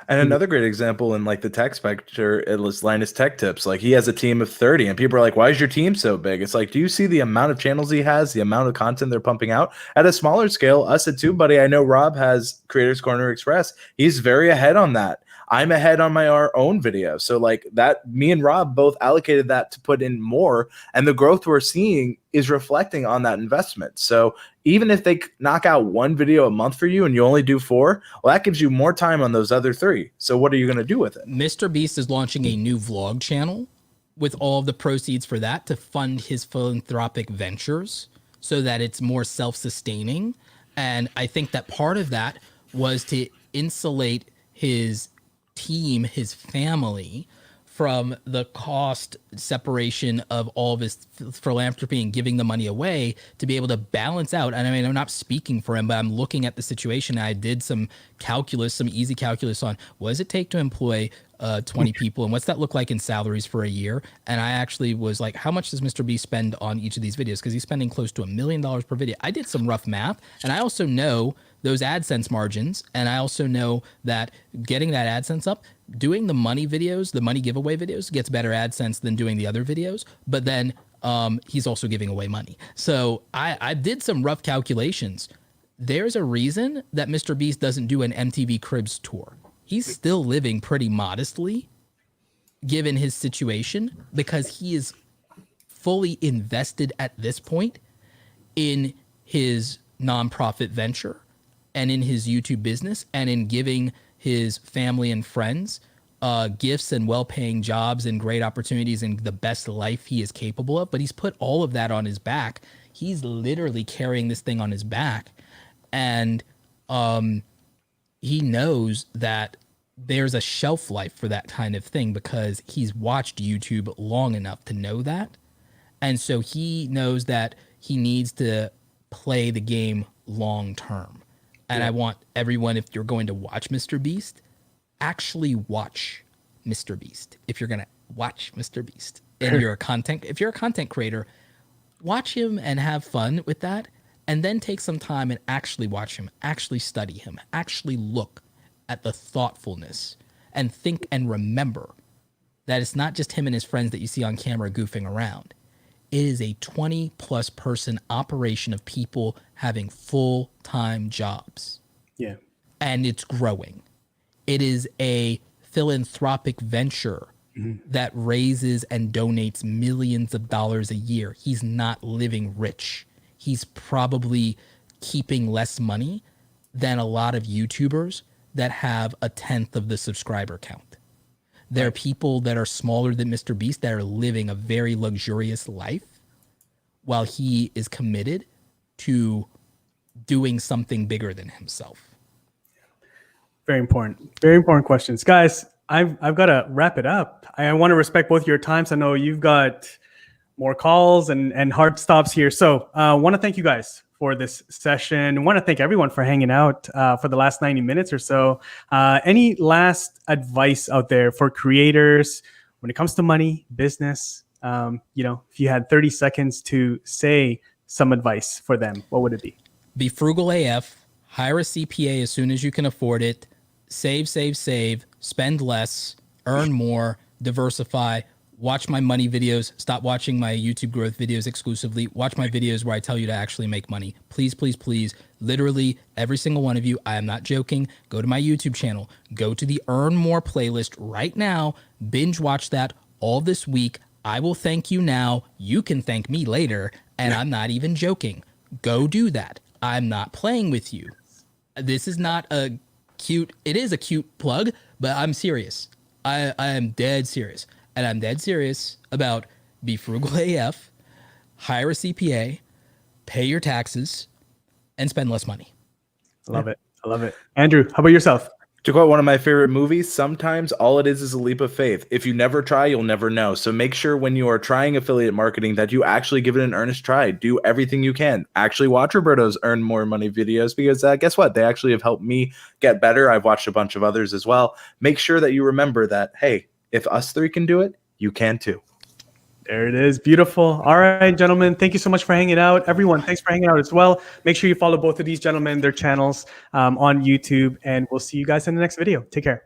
And another great example in like the tech sector, it was Linus Tech Tips. Like he has a team of 30 and people are like, why is your team so big? It's like, do you see the amount of channels he has, the amount of content they're pumping out? At a smaller scale, us at TubeBuddy, I know Rob has Creators Corner Express. He's very ahead on that. I'm ahead on our own video. So like that, me and Rob both allocated that to put in more, and the growth we're seeing is reflecting on that investment. So even if they knock out one video a month for you and you only do 4, well, that gives you more time on those other 3. So what are you going to do with it? Mr. Beast is launching a new vlog channel with all of the proceeds for that to fund his philanthropic ventures so that it's more self-sustaining. And I think that part of that was to insulate his team, his family, from the cost separation of all of his philanthropy and giving the money away, to be able to balance out. And I mean, I'm not speaking for him, but I'm looking at the situation. I did some calculus, some easy calculus on what does it take to employ 20 people and what's that look like in salaries for a year. And I actually was like, how much does Mr. B spend on each of these videos? Because he's spending close to $1 million per video. I did some rough math, and I also know those AdSense margins. And I also know that getting that AdSense up, doing the money videos, the money giveaway videos, gets better AdSense than doing the other videos. But then he's also giving away money. So I did some rough calculations. There's a reason that Mr. Beast doesn't do an MTV Cribs tour. He's still living pretty modestly given his situation, because he is fully invested at this point in his nonprofit venture and in his YouTube business and in giving his family and friends gifts and well-paying jobs and great opportunities and the best life he is capable of. But he's put all of that on his back. He's literally carrying this thing on his back. And he knows that there's a shelf life for that kind of thing, because he's watched YouTube long enough to know that. And so he knows that he needs to play the game long term. And I want everyone, if you're going to watch Mr. Beast, actually watch Mr. Beast. If you're going to watch Mr. Beast and if you're a content creator, watch him and have fun with that. And then take some time and actually watch him, actually study him, actually look at the thoughtfulness, and think and remember that it's not just him and his friends that you see on camera goofing around. It is a 20+ person operation of people having full-time jobs. Yeah. And it's growing. It is a philanthropic venture that raises and donates millions of dollars a year. He's not living rich. He's probably keeping less money than a lot of YouTubers that have 1/10 of the subscriber count. There are people that are smaller than Mr. Beast that are living a very luxurious life while he is committed to doing something bigger than himself. Very important. Very important questions. Guys, I've got to wrap it up. I want to respect both your times. I know you've got more calls and hard stops here. So I want to thank you guys for this session. I want to thank everyone for hanging out for the last 90 minutes or so. Any last advice out there for creators when it comes to money, business? If you had 30 seconds to say some advice for them, what would it be? Be frugal AF, hire a CPA as soon as you can afford it, save, spend less, earn more, diversify. Watch my money videos. Stop watching my YouTube growth videos exclusively. Watch my videos where I tell you to actually make money. Please, please, please. Literally every single one of you. I am not joking. Go to my YouTube channel. Go to the Earn More playlist right now. Binge watch that all this week. I will thank you now. You can thank me later. And I'm not even joking. Go do that. I'm not playing with you. This is not a cute. It is a cute plug, but I'm serious. I am dead serious. And I'm dead serious about be frugal AF, hire a CPA, pay your taxes, and spend less money. I love it. I love it. Andrew, how about yourself? To quote one of my favorite movies, sometimes all it is a leap of faith. If you never try, you'll never know. So make sure when you are trying affiliate marketing that you actually give it an earnest try. Do everything you can. Actually watch Roberto's Earn More Money videos, because guess what? They actually have helped me get better. I've watched a bunch of others as well. Make sure that you remember that, hey, if us 3 can do it, you can too. There it is. Beautiful. All right, gentlemen. Thank you so much for hanging out. Everyone, thanks for hanging out as well. Make sure you follow both of these gentlemen, their channels on YouTube, and we'll see you guys in the next video. Take care.